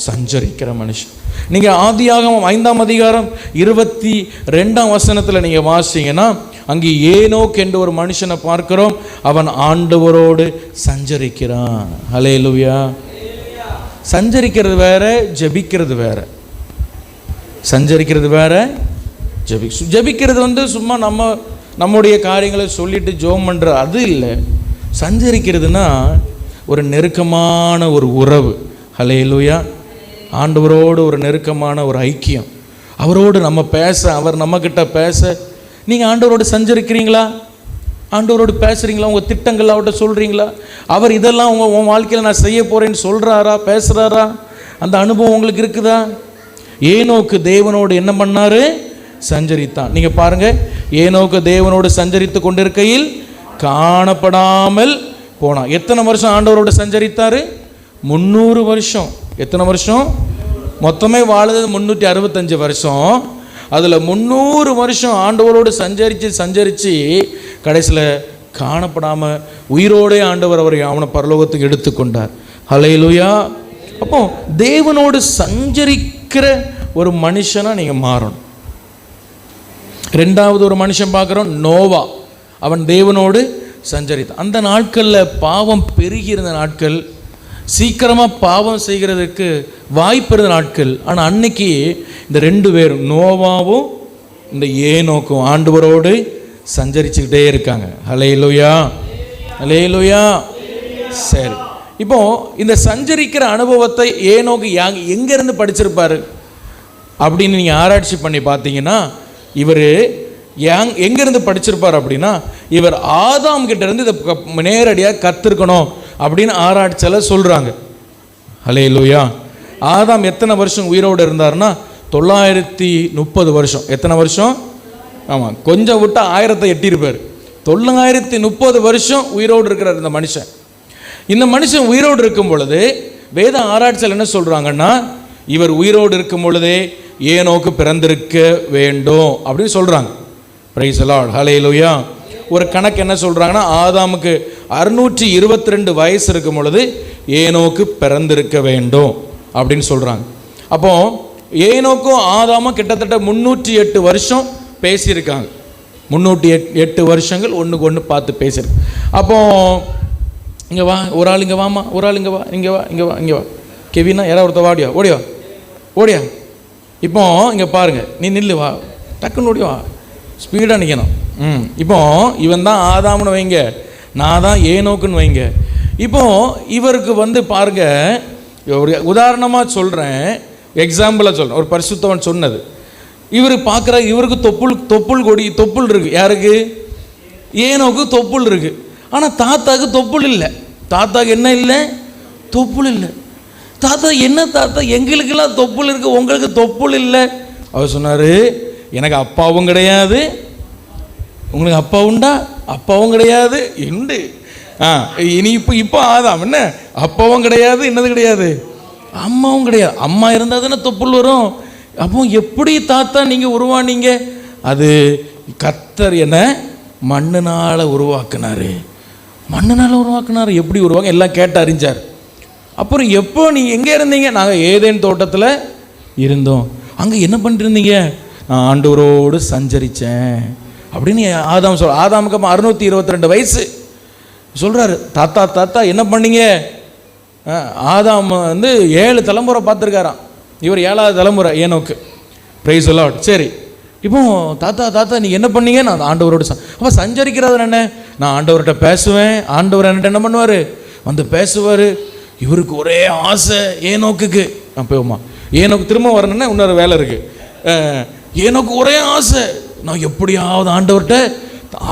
சஞ்சரிக்கிற மனுஷன். நீங்கள் ஆதியாகமம் 5ஆம் அதிகாரம் 22ஆம் வசனத்தில் நீங்கள் வாசிங்கன்னா, அங்கே ஏனோக் என்ற ஒரு மனுஷனை பார்க்கிறோம். அவன் ஆண்டவரோடு சஞ்சரிக்கிறான். ஹல்லேலூயா. சஞ்சரிக்கிறது வேற, ஜெபிக்கிறது வேற. சஞ்சரிக்கிறது வேற, ஜெபிக்கிறது சும்மா நம்முடைய காரியங்களை சொல்லிட்டு ஜெபம் பண்ணுற அது இல்லை. சஞ்சரிக்கிறதுனா ஒரு நெருக்கமான ஒரு உறவு. ஹல்லேலூயா. ஆண்டவரோடு ஒரு நெருக்கமான ஒரு ஐக்கியம். அவரோடு நம்ம பேச, அவர் நம்மக்கிட்ட பேச. நீங்கள் ஆண்டவரோடு சஞ்சரிக்கிறீங்களா? ஆண்டவரோடு பேசுகிறீங்களா? உங்கள் திட்டங்கள் அவர்கிட்ட சொல்கிறீங்களா? அவர் இதெல்லாம் உன் வாழ்க்கையில் நான் செய்ய போகிறேன்னு சொல்கிறாரா, பேசுகிறாரா? அந்த அனுபவம் உங்களுக்கு இருக்குதா? ஏனோக்கு தேவனோடு என்ன பண்ணார்? சஞ்சரித்தான். நீங்கள் பாருங்கள், ஏனோக்கு தேவனோடு சஞ்சரித்து கொண்டிருக்கையில் காணப்படாமல் போனான். எத்தனை வருஷம் ஆண்டவரோடு சஞ்சரித்தார்? 300 வருஷம். எத்தனை வருஷம்? மொத்தமே வாழுது 365 வருஷம். அதில் 300 வருஷம் ஆண்டவரோடு சஞ்சரித்து கடைசியில் காணப்படாமல் உயிரோடே ஆண்டவர் அவனை பரலோகத்துக்கு எடுத்துக்கொண்டார். ஹல்லேலூயா. அப்போ தேவனோடு சஞ்சரிக்கிற ஒரு மனுஷனாக நீங்கள் மாறணும். ரெண்டாவது ஒரு மனுஷன் பார்க்குறோம், நோவா. அவன் தேவனோடு சஞ்சரித்தான். அந்த நாட்களில் பாவம் பெருகியிருந்த நாட்கள், சீக்கிரமாக பாவம் செய்கிறதுக்கு வாய்ப்பு இருந்த நாட்கள். ஆனால் அன்னைக்கு இந்த 2 பேரும், நோவாவும் இந்த ஏனோக்கும், ஆண்டவரோடு சஞ்சரிச்சுக்கிட்டே இருக்காங்க. ஹல்லேலூயா, ஹல்லேலூயா. சரி, இப்போ இந்த சஞ்சரிக்கிற அனுபவத்தை ஏனோக்கு எங்கேருந்து படிச்சிருப்பாரு அப்படின்னு நீங்கள் ஆராய்ச்சி பண்ணி பார்த்தீங்கன்னா, இவர் எங்கேருந்து படிச்சிருப்பார் அப்படின்னா, இவர் ஆதாம் கிட்ட இருந்து இதை நேரடியாக கற்றுக்கணும் அப்படின்னு ஆராய்ச்சியில் சொல்கிறாங்க. ஹல்லேலூயா. ஆதாம் எத்தனை வருஷம் உயிரோடு இருந்தார்னா 930 வருஷம். எத்தனை வருஷம்? ஆமாம், கொஞ்சம் விட்டா 1000 எட்டியிருப்பார். 930 வருஷம் உயிரோடு இருக்கிறார் இந்த மனுஷன். இந்த மனுஷன் உயிரோடு இருக்கும் பொழுது வேத ஆராய்ச்சியில் என்ன சொல்கிறாங்கன்னா, இவர் உயிரோடு இருக்கும் பொழுதே ஏனோக்கு பிறந்திருக்க வேண்டும் அப்படின்னு சொல்கிறாங்க. Praise the lord. ஹல்லேலூயா. ஒரு கணக்கு என்ன சொல்கிறாங்கன்னா, ஆதாமுக்கு 622 வயசு இருக்கும் பொழுது ஏனோக்கு பிறந்திருக்க வேண்டும் அப்படின்னு சொல்கிறாங்க. அப்போ ஏனோக்கும் ஆதாமும் கிட்டத்தட்ட 308 வருஷம் பேசியிருக்காங்க. 308 வருஷங்கள் ஒன்றுக்கு ஒன்று பார்த்து பேசியிருக்கு. அப்போ இங்கே வா, ஒரு ஆள் இங்கே வாமா, ஒரு ஆள் இங்கே வா, இங்கே வா, இங்கே வா, இங்கே வா. கெவினா யாராவது ஒருத்தர் வாடியா, ஓடியா. இப்போ இங்கே பாருங்கள், நீ நில்லு, வா, டக்குன்னு ஓடியா, ஸ்பீடாக நிற்கணும். இப்போ இவன் தான் ஆதாம்னு வைங்க, நான் தான் ஏனோக்குன்னு வைங்க. இப்போ இவருக்கு பாருங்க, ஒரு உதாரணமாக சொல்கிறேன், எக்ஸாம்பிளாக சொல்கிறேன். ஒரு பரிசுத்தவன் சொன்னது இவர் பார்க்குற, இவருக்கு தொப்புள் இருக்குது. யாருக்கு? ஏனோக்கு தொப்புள் இருக்குது. ஆனால் தாத்தாக்கு தொப்புள் இல்லை. தாத்தாக்கு என்ன இல்லை? தொப்புள் இல்லை. தாத்தா என்ன தாத்தா, எங்களுக்கெல்லாம் தொப்புள் இருக்குது, உங்களுக்கு தொப்புள் இல்லை. அவர் சொன்னார், எனக்கு அப்பாவும் கிடையாது, உங்களுக்கு அப்பா உண்டா? அப்பாவும் கிடையாது, உண்டு. இனி இப்போ ஆதாம் என்ன, அப்பாவும் கிடையாது, என்னது கிடையாது, அம்மாவும் கிடையாது. அம்மா இருந்தால் தானே தொப்புள் வரும். அப்போ எப்படி தாத்தா நீங்கள் உருவானீங்க? அது கர்த்தர் என்ன மண்ணினால் உருவாக்குனாரு. மண்ணுனால் உருவாக்குனார். எப்படி உருவாங்க எல்லாம் கேட்டு அறிஞ்சார். அப்புறம் எப்போ நீங்கள் எங்கே இருந்தீங்க? நாங்கள் ஏதேன் தோட்டத்தில் இருந்தோம். அங்கே என்ன பண்ணிட்டு இருந்தீங்க? நான் ஆண்டவரோடு சஞ்சரித்தேன் அப்படின்னு ஆதாம் ஆதாமுக்கு அப்போ 622 வயசு சொல்கிறாரு. தாத்தா தாத்தா என்ன பண்ணீங்க? ஆதாம் 7 தலைமுறை பார்த்துருக்காராம். இவர் 7வது தலைமுறை ஏனோக்கு. Price the Lord. சரி, இப்போ தாத்தா தாத்தா நீ என்ன பண்ணீங்க? நான் ஆண்டவரோடு அப்போ சஞ்சரிக்கிறது என்ன? நான் ஆண்டவர்கிட்ட பேசுவேன். ஆண்டவர் என்கிட்ட என்ன பண்ணுவார்? வந்து பேசுவார். இவருக்கு ஒரே ஆசை ஏனோக்குக்கு. போமா ஏனோக்கு திரும்ப வரணுன்னா இன்னொரு வேலை இருக்குது. ஏனோக்கு ஒரே ஆசை, நான் எப்படியாவது ஆண்டவர்கிட்ட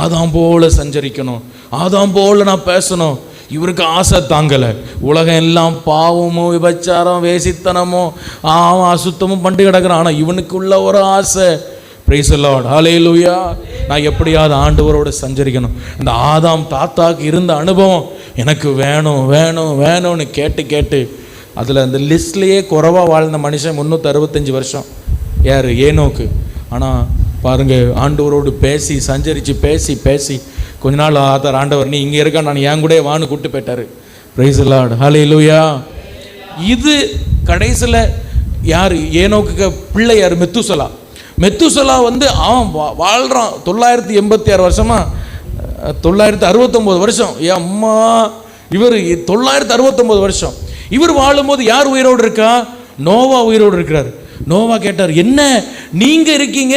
ஆதாம் போல சஞ்சரிக்கணும், ஆதாம் போல நான் பேசணும். இவருக்கு ஆசை தாங்கலை. உலகம் எல்லாம் பாவமும் விபச்சாரம் வேசித்தனமும் அசுத்தமும் பண்டு கிடக்கிறான். ஆனால் இவனுக்குள்ள ஒரு ஆசை. Praise the lord. ஹல்லேலூயா. நான் எப்படியாவது ஆண்டவரோடு சஞ்சரிக்கணும். இந்த ஆதாம் தாத்தாக்கு இருந்த அனுபவம் எனக்கு வேணும் வேணும் வேணும்னு கேட்டு கேட்டு அதில் அந்த லிஸ்ட்லேயே குறைவாக வாழ்ந்த மனுஷன் 365 வருஷம் யார்? ஏனோக்கு. ஆனால் பாருங்கள், ஆண்டவரோடு பேசி சஞ்சரித்து பேசி பேசி கொஞ்ச நாள் ஆண்டவர் நீ இங்கே இருக்கா, நான் என் கூட வான்னு கூப்பிட்டு போயிட்டார். Praise the lord. ஹல்லேலூயா. இது கடைசியில் யார்? ஏனோக்கு பிள்ளை யார்? மெத்துசலா. மெத்துசலா அவன் வாழ்கிறான் 986 வருஷமா, 969 வருஷம். அம்மா இவர் 969 வருஷம். இவர் வாழும்போது யார் உயிரோடு இருக்கா? நோவா உயிரோடு இருக்கிறார். நோவா கேட்டார், என்ன நீங்க இருக்கீங்க,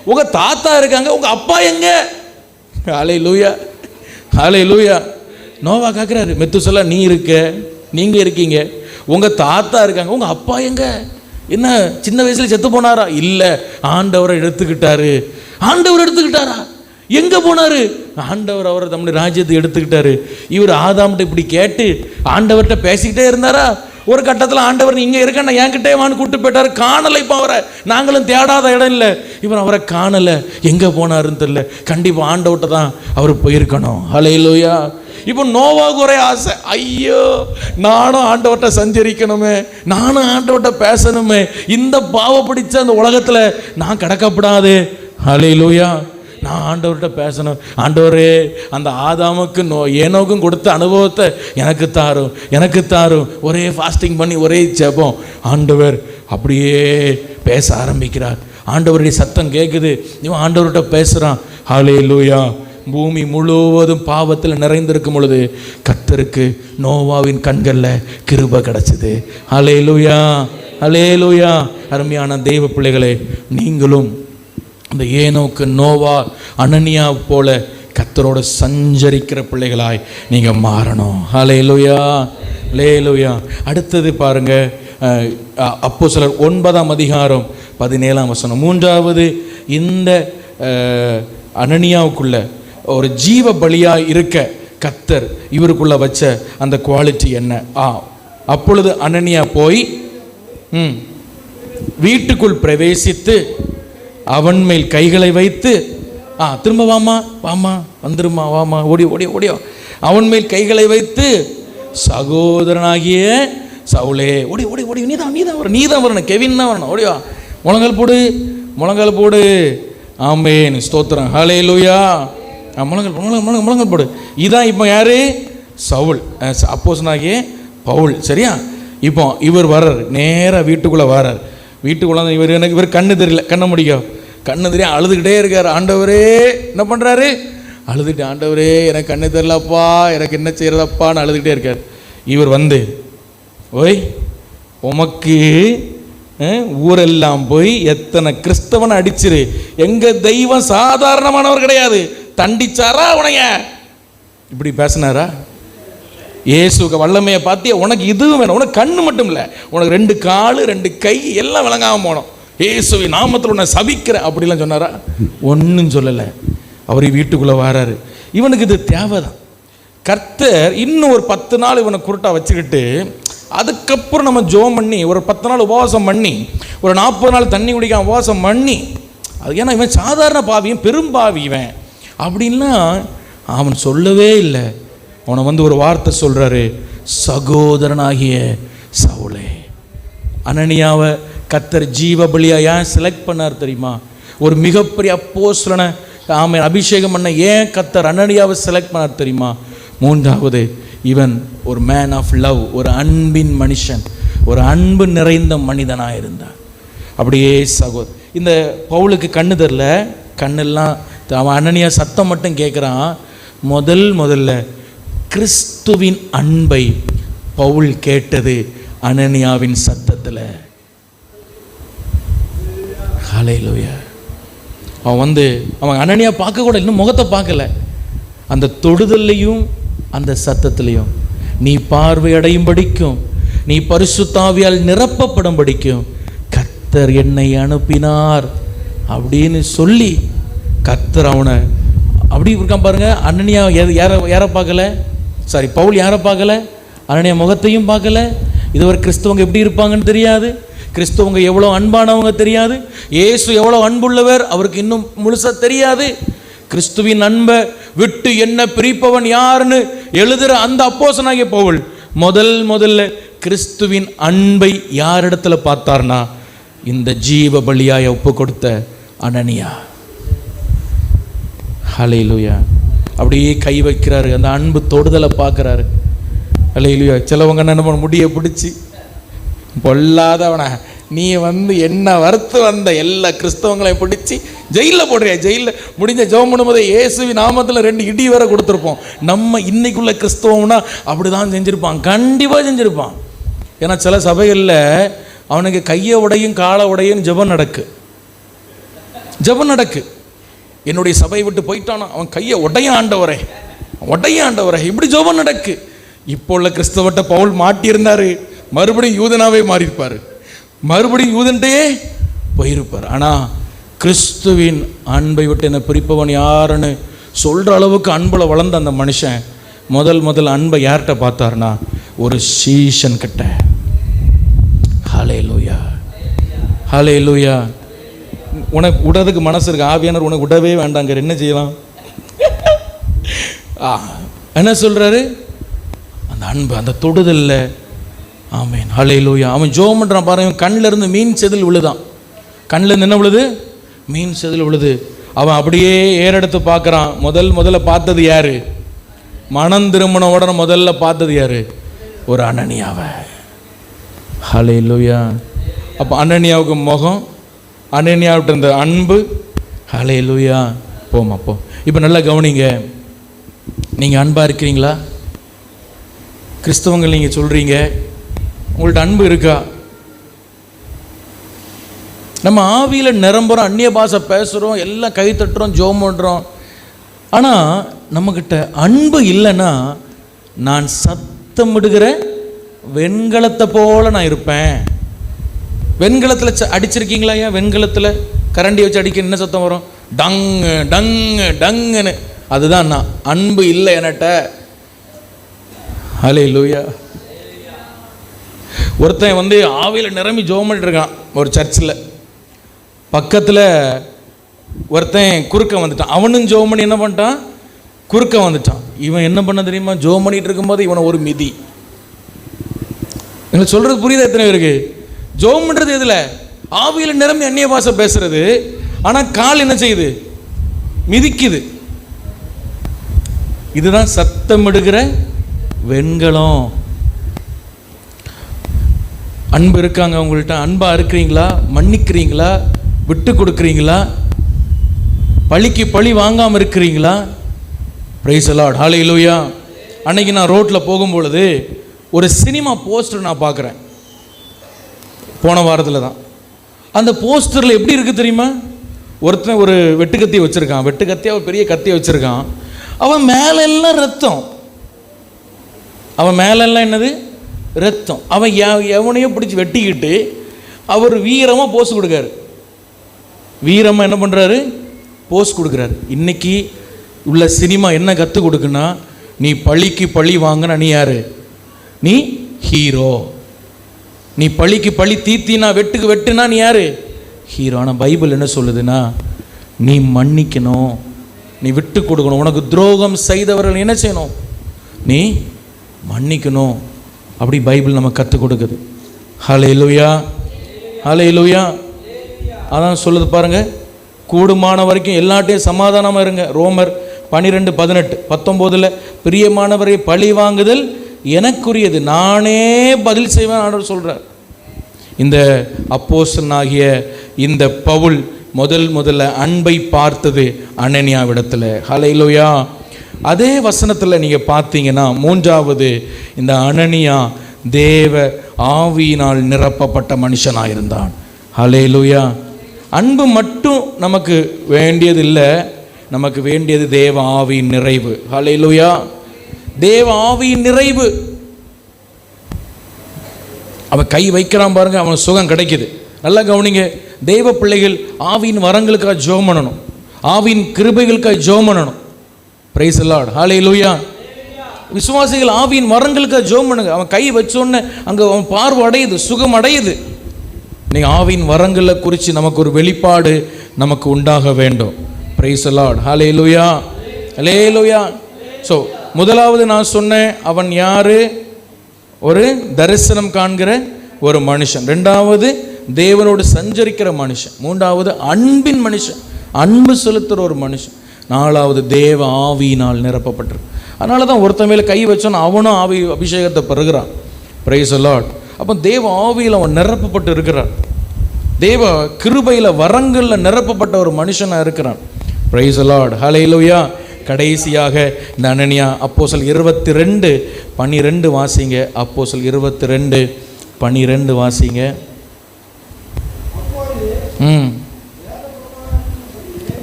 உங்க தாத்தா இருக்காங்க, உங்க அப்பா எங்க? ஹல்லேலூயா ஹல்லேலூயா. நோவா கேட்கிறாரு, மெத்துசலா நீ இருக்க, நீங்க இருக்கீங்க, உங்க தாத்தா இருக்காங்க, உங்க அப்பா எங்க? என்ன சின்ன வயசுல செத்து போனாரா? இல்ல, ஆண்டவரை எடுத்துக்கிட்டாரு. ஆண்டவர் எடுத்துக்கிட்டாரா? எங்க போனாரு? ஆண்டவர் அவரை தம்முடைய ராஜ்யத்தை எடுத்துக்கிட்டாரு. இவர் ஆதாம்கிட்ட இப்படி கேட்டு ஆண்டவர்கிட்ட பேசிக்கிட்டே இருந்தாரா? ஒரு கட்டத்தில் ஆண்டவர் நீ இங்கே இருக்க, நான் என்கிட்டே வான்னு கூப்பிட்டு போயிட்டாரு. காணலை. இப்போ அவரை நாங்களும் தேடாத இடம் இல்லை. இவர் அவரை காணலை, எங்கே போனாருன்னு தெரியல. கண்டிப்பாக ஆண்டவர்கிட்ட தான் அவர் போயிருக்கணும். ஹல்லேலூயா. இப்போ நோவாவுக்கு ஒரே ஆசை, ஐயோ நானும் ஆண்டவர்கிட்ட சஞ்சரிக்கணுமே, நானும் ஆண்டவர்கிட்ட பேசணுமே, இந்த பாவ பிடிச்ச அந்த உலகத்தில் நான் கிடக்கப்படாது. ஹல்லேலூயா. நான் ஆண்டவர்கிட்ட பேசணும். ஆண்டவரே, அந்த ஆதாமுக்கு ஏனோக்கும் கொடுத்த அனுபவத்தை எனக்கு தாரும், எனக்கு தாரும். ஒரே ஃபாஸ்டிங் பண்ணி ஒரே ஜெபம். ஆண்டவர் அப்படியே பேச ஆரம்பிக்கிறார். ஆண்டவருடைய சத்தம் கேட்குது. இவன் ஆண்டவர்கிட்ட பேசுகிறான். ஹல்லேலூயா. பூமி முழுவதும் பாவத்தில் நிறைந்திருக்கும் பொழுது கர்த்தருக்கு நோவாவின் கண்களில் கிருபை கிடச்சிது. ஹல்லேலூயா ஹல்லேலூயா. அருமையான தெய்வ பிள்ளைகளே, நீங்களும் அந்த ஏனோக்கு நோவா அனனியா போல கர்த்தரோட சஞ்சரிக்கிற பிள்ளைகளாய் நீங்கள் மாறணும். ஹல்லேலூயா ஹல்லேலூயா. அடுத்தது பாருங்க, அப்போஸ்தலர் 9ஆம் அதிகாரம் 17ஆம் வசனம். 3வது, இந்த அனனியாவுக்குள்ள ஒரு ஜீவ பலியாக இருக்க கர்த்தர் இவருக்குள்ள வச்ச அந்த குவாலிட்டி என்ன? அப்பொழுது அனனியா போய் வீட்டுக்குள் பிரவேசித்து அவன் மேல் கைகளை வைத்து, திரும்ப வாமா வாமா வந்துருமா வாமா ஓடி ஓடி ஓடியோ, அவன் மேல் கைகளை வைத்து, சகோதரனாகிய சவுலே ஓடி ஓடி ஓடி, நீதான் வரணும், கெவின் தான் வரணும், ஓடிவா, முழங்கால் போடு. ஆமென், ஸ்தோத்திரம். ஹல்லேலூயா. முழங்கால் போடு. இதான் இப்போ யாரு? சவுல், அப்போஸ்தலனாகிய பவுல். சரியா? இப்போ இவர் வர்றார், நேராக வீட்டுக்குள்ளே வர்றார். வீட்டுக்குள்ள இவர் கண்ணு தெரியல, கண்ணை முடிக்கும், கண்ணு தெரியும், அழுதுகிட்டே இருக்கார். ஆண்டவரே என்ன பண்ணுறாரு? அழுதுகிட்டு, ஆண்டவரே எனக்கு கண்ணு தெரியலப்பா, எனக்கு என்ன செய்யறதப்பான்னு அழுதுகிட்டே இருக்கார். இவர் ஓய் உமக்கு ஊரெல்லாம் போய் எத்தனை கிறிஸ்தவனை அடிச்சிரு, எங்க தெய்வம் சாதாரணமானவர் கிடையாது, தண்டிச்சாரா உனைய? இப்படி பேசினாரா? இயேசுக்கு வல்லமையை பார்த்தியா? உனக்கு இதுவும் வேணும், உனக்கு கண்ணு மட்டும் இல்லை, உனக்கு 2 காலு 2 கை எல்லாம் விளங்காமல் போனோம், இயேசுவின் நாமத்தில் உன்னை சபிக்கிறேன் அப்படிலாம் சொன்னாரா? ஒன்றும் சொல்லலை. அவர் வீட்டுக்குள்ளே வராரு. இவனுக்கு இது தேவைதான். கர்த்தர் இன்னும் ஒரு 10 நாள் இவனை குருட்டா வச்சுக்கிட்டு, அதுக்கப்புறம் நம்ம ஜோம் பண்ணி ஒரு 10 நாள் உபவாசம் பண்ணி, ஒரு 40 நாள் தண்ணி குடிக்காம உபவாசம் பண்ணி, அது ஏன்னா இவன் சாதாரண பாவியும் பெரும்பாவி இவன் அப்படின்லாம் அவன் சொல்லவே இல்லை. அவனை ஒரு வார்த்தை சொல்கிறாரு, சகோதரனாகிய சவுலே. அனனியாவை கர்த்தர் ஜீவ பலியா ஏன் செலக்ட் பண்ணார் தெரியுமா? ஒரு மிகப்பெரிய அப்போஸ்தலனை அபிஷேகம் பண்ண ஏன் கர்த்தர் அனனியாவை செலக்ட் பண்ணார் தெரியுமா? மூன்றாவது, இவன் ஒரு மேன் ஆஃப் லவ், ஒரு அன்பின் மனுஷன், ஒரு அன்பு நிறைந்த மனிதனாக இருந்தான். அப்படியே இந்த பவுலுக்கு கண்ணு தெரில, கண்ணெல்லாம் அவன் அனனியா சத்தம் மட்டும் கேட்குறான். முதல்ல கிறிஸ்துவின் அன்பை பவுல் கேட்டது அனனியாவின் சத்தத்தில். ஹல்லேலூயா. அவன் அனனியா பார்க்க கூட இன்னும் முகத்தை பார்க்கல, அந்த தொடுதல்லையும் அந்த சத்தத்திலையும் நீ பார்வையடையும் படிக்கும், நீ பரிசுத்தாவியால் நிரப்பப்படும் படிக்கும் கர்த்தர் என்னை அனுப்பினார் அப்படின்னு சொல்லி கர்த்தர் அவனை அப்படி இருக்கான் பாருங்க. அனனியா யாரை பார்க்கல, பவுல் யாரை பார்க்கல, அனனியா முகத்தையும் பார்க்கல. இதுவரை கிறிஸ்தவங்க எப்படி இருப்பாங்கன்னு தெரியாது, கிறிஸ்தவங்க எவ்வளோ அன்பானவங்க தெரியாது, இயேசு எவ்வளோ அன்புள்ளவர் அவருக்கு இன்னும் முழுசா தெரியாது. கிறிஸ்துவின் அன்பை விட்டு என்ன பிரிப்பவன் யாருன்னு எழுதுகிற அந்த அப்போஸ்தலனாகிய பவுல் முதல்ல கிறிஸ்துவின் அன்பை யாரிடத்துல பார்த்தார்னா இந்த ஜீவ பலியாய் ஒப்பு கொடுத்த அனனியா. ஹல்லேலூயா. அப்படியே கை வைக்கிறாரு, அந்த அன்பு தொடுதலை பார்க்குறாரு. ஹல்லேலூயா. சிலவங்க என்ன பண்ண முடிய பிடிச்சி பொல்லாதவன நீ என்ன வறுத்து வந்த எல்லா கிறிஸ்தவங்களையும் பிடிச்சி ஜெயிலில் போடுறியா, ஜெயிலில் முடிஞ்ச ஜெபம் பண்ணும்போது இயேசுவின் நாமத்தில் 2 இடி வேற கொடுத்துருப்போம். நம்ம இன்னைக்குள்ள கிறிஸ்தவம்னா அப்படி தான் செஞ்சுருப்பான், கண்டிப்பாக செஞ்சுருப்பான். ஏன்னா சில சபைகளில் அவனுக்கு கையை உடையும் காலை உடையும் ஜெபம் நடக்கு. என்னுடைய சபையை விட்டு போயிட்டானா அவன் கையை உடைய ஆண்டவரே இப்படி ஜெபம் நடக்கு. இப்போ உள்ள கிறிஸ்தவட்ட பவுல் மாட்டியிருந்தாரு, மறுபடியும் யூதனாவே மாறியிருப்பார், மறுபடியும் யூதன்ட்டே போயிருப்பார். ஆனால் கிறிஸ்துவின் அன்பை விட்டு என்ன பிரிப்பவன் யாருன்னு சொல்கிற அளவுக்கு அன்பில் வளர்ந்த அந்த மனுஷன் முதல் அன்பை யார்கிட்ட பார்த்தாருன்னா ஒரு சீஷன் கிட்ட. ஹல்லேலூயா, ஹல்லேலூயா. உனக்கு விடுறதுக்கு மனசு இருக்கு, ஆவியானவர் உனக்கு விடவே வேண்டாங்க, என்ன செய்யலாம்? என்ன சொல்கிறாரு? அந்த அன்பு, அந்த தொடுதல்ல. ஆமேன், ஹல்லேலூயா. அவன் ஜெபம் பண்ணுறான் பாருங்க, கண்ணில் இருந்து மீன் செதில் விழுதான். கண்ணில் இருந்து என்ன விழுது? மீன் செதில் விழுது. அவன் அப்படியே ஏறெடுத்து பார்க்குறான். முதல்ல பார்த்தது யாரு? மனம் திரும்பின உடனே முதல்ல பார்த்தது யாரு? ஒரு அனனியாவை. ஹல்லேலூயா. அப்போ அனனியாவுக்கு முகம், அனனியாவிட்ட இருந்த அன்பு. ஹல்லேலூயா. போமா போ. இப்போ நல்லா கவனிங்க, நீங்கள் அன்பாக இருக்கிறீங்களா? கிறிஸ்தவங்கள் நீங்கள் சொல்கிறீங்க, உங்கள்ட்ட அன்பு இருக்கா? நம்ம ஆவியில் நிரம்புகிறோம், அந்நிய பாஷை பேசுகிறோம், எல்லாம் கை தட்டுறோம், ஜெபம் பண்ணுறோம். ஆனால் நம்மக்கிட்ட அன்பு இல்லைன்னா நான் சத்தமிடுகிற வெண்கலத்தை போல நான் இருப்பேன். வெண்கலத்தில் அடிச்சிருக்கீங்களா? ஏன் வெண்கலத்தில் கரண்டி வச்சு அடிக்க என்ன சத்தம் வரும்? டங்கு டங்கு டங்குன்னு. அதுதான் நான். அன்பு இல்லை என்கிட்ட. ஹல்லேலூயா. ஒருத்தன் ஆவியில் நிரம்பி ஜெபம் பண்ணிட்டு இருக்கான் ஒரு சர்ச்சில். பக்கத்தில் ஒருத்தன் குறுக்க வந்துட்டான். அவனும் ஜெபம் பண்ணி என்ன பண்ணிட்டான்? குறுக்க வந்துட்டான். இவன் என்ன பண்ண தெரியுமா? ஜெபம் பண்ணிட்டு இருக்கும்போது இவனை ஒரு மிதி. எங்களுக்கு சொல்கிறது புரியுதா? எத்தனை பேருக்கு? ஜெபம் பண்ணுறது எதில்? ஆவியில் நிரம்பி அந்நிய பாஷை பேசுறது. ஆனால் கால் என்ன செய்யுது? மிதிக்குது. இதுதான் சத்தமிடுகிற வெண்கலம். அன்பு இருக்காங்க உங்கள்கிட்ட? அன்பா இருக்கிறீங்களா? மன்னிக்கிறீங்களா? விட்டு கொடுக்குறீங்களா? பழிக்கு பழி வாங்காமல் இருக்கிறீங்களா? பிரைஸ் தி லார்ட், ஹல்லேலூயா. அன்னைக்கு நான் ரோட்டில் போகும்பொழுது ஒரு சினிமா போஸ்டர் நான் பார்க்குறேன். போன வாரத்தில் தான். அந்த போஸ்டரில் எப்படி இருக்குது தெரியுமா? ஒருத்தன் ஒரு வெட்டுக்கத்தியை வச்சுருக்கான். வெட்டுக்கத்தியாக ஒரு பெரிய கத்தியை வச்சுருக்கான். அவன் மேலெல்லாம் ரத்தம். அவன் மேலெல்லாம் என்னது? ரத்தம். அவன் எவனையோ பிடிச்சி வெட்டிக்கிட்டு அவர் வீரமாக போஸ் கொடுக்காரு. வீரமாக என்ன பண்ணுறாரு? போஸ் கொடுக்குறாரு. இன்றைக்கி உள்ள சினிமா என்ன கற்றுக் கொடுக்குன்னா, நீ பழிக்கு பழி வாங்கினா நீ யார்? நீ ஹீரோ. நீ பழிக்கு பழி தீத்தினா, வெட்டுக்கு வெட்டுனா நீ யார்? ஹீரோ. ஆனால் பைபிள் என்ன சொல்லுதுன்னா, நீ மன்னிக்கணும், நீ விட்டு கொடுக்கணும். உனக்கு துரோகம் செய்தவர்கள் என்ன செய்யணும்? நீ மன்னிக்கணும். அப்படி பைபிள் நம்ம கற்றுக் கொடுக்குது. ஹல்லேலூயா, ஹல்லேலூயா. அதான் சொல்லுது பாருங்க, கூடுமான வரைக்கும் எல்லாட்டையும் சமாதானமாக இருங்க. ரோமர் 12:18, 19 பிரியமானவரை பழி வாங்குதல் எனக்குரியது, நானே பதில் செய்வேன் ஆண்டவர் சொல்றார். இந்த அப்போஸ்தலனாகிய இந்த பவுல் முதல்ல அன்பை பார்த்தது அனனியாவிடத்தில். ஹல்லேலூயா. அதே வசனத்தில் நீங்கள் பார்த்தீங்கன்னா 3வது இந்த அனனியா தேவ ஆவியினால் நிரப்பப்பட்ட மனுஷனாக இருந்தான். ஹல்லேலூயா. அன்பு மட்டும் நமக்கு வேண்டியதில்லை, நமக்கு வேண்டியது தேவ ஆவியின் நிறைவு. ஹல்லேலூயா. தேவ ஆவியின் நிறைவு. அவன் கை வைக்கிறான் பாருங்க, அவன் சுகம் கிடைக்குது. நல்லா கவனிங்க, தெய்வ பிள்ளைகள் ஆவியின் வரங்களுக்காக ஜெபம் பண்ணணும், ஆவியின் கிருபைகளுக்காக ஜெபம் பண்ணணும். Praise the lord. ஹல்லேலூயா. விசுவாசிகள் ஆவியின் வரங்களுக்காக ஜெபம் பண்ணுங்க. அவன் கை வச்சோன்னு அங்கே அவன் பார்வை அடையுது, சுகம் அடையுது. நீங்கள் ஆவியின் வரங்களை குறித்து நமக்கு ஒரு வெளிப்பாடு நமக்கு உண்டாக வேண்டும். Price the lord. Hallelujah. Hallelujah. So முதலாவது நான் சொன்னேன், அவன் யாரு? ஒரு தரிசனம் காண்கிற ஒரு மனுஷன். 2வது தேவனோடு சஞ்சரிக்கிற மனுஷன். 3வது அன்பின் மனுஷன், அன்பு செலுத்துகிற ஒரு மனுஷன். 4வது தேவ ஆவியினால் நிரப்பப்பட்டிருக்கு. அதனால தான் ஒருத்தன் மேலே கை வச்சோன்னு அவனும் ஆவி அபிஷேகத்தை பெறுகிறான். Praise the lord. அப்போ தேவ ஆவியில் அவன் நிரப்பப்பட்டு இருக்கிறான், தேவ கிருபையில் வரங்களில் நிரப்பப்பட்ட ஒரு மனுஷனாக இருக்கிறான். Praise the lord. ஹல்லேலூயா. கடைசியாக இந்த அனனியா அப்போஸ்தலர் 22:12 வாசிங்க. அப்போஸ்தலர் 22:12 வாசிங்க.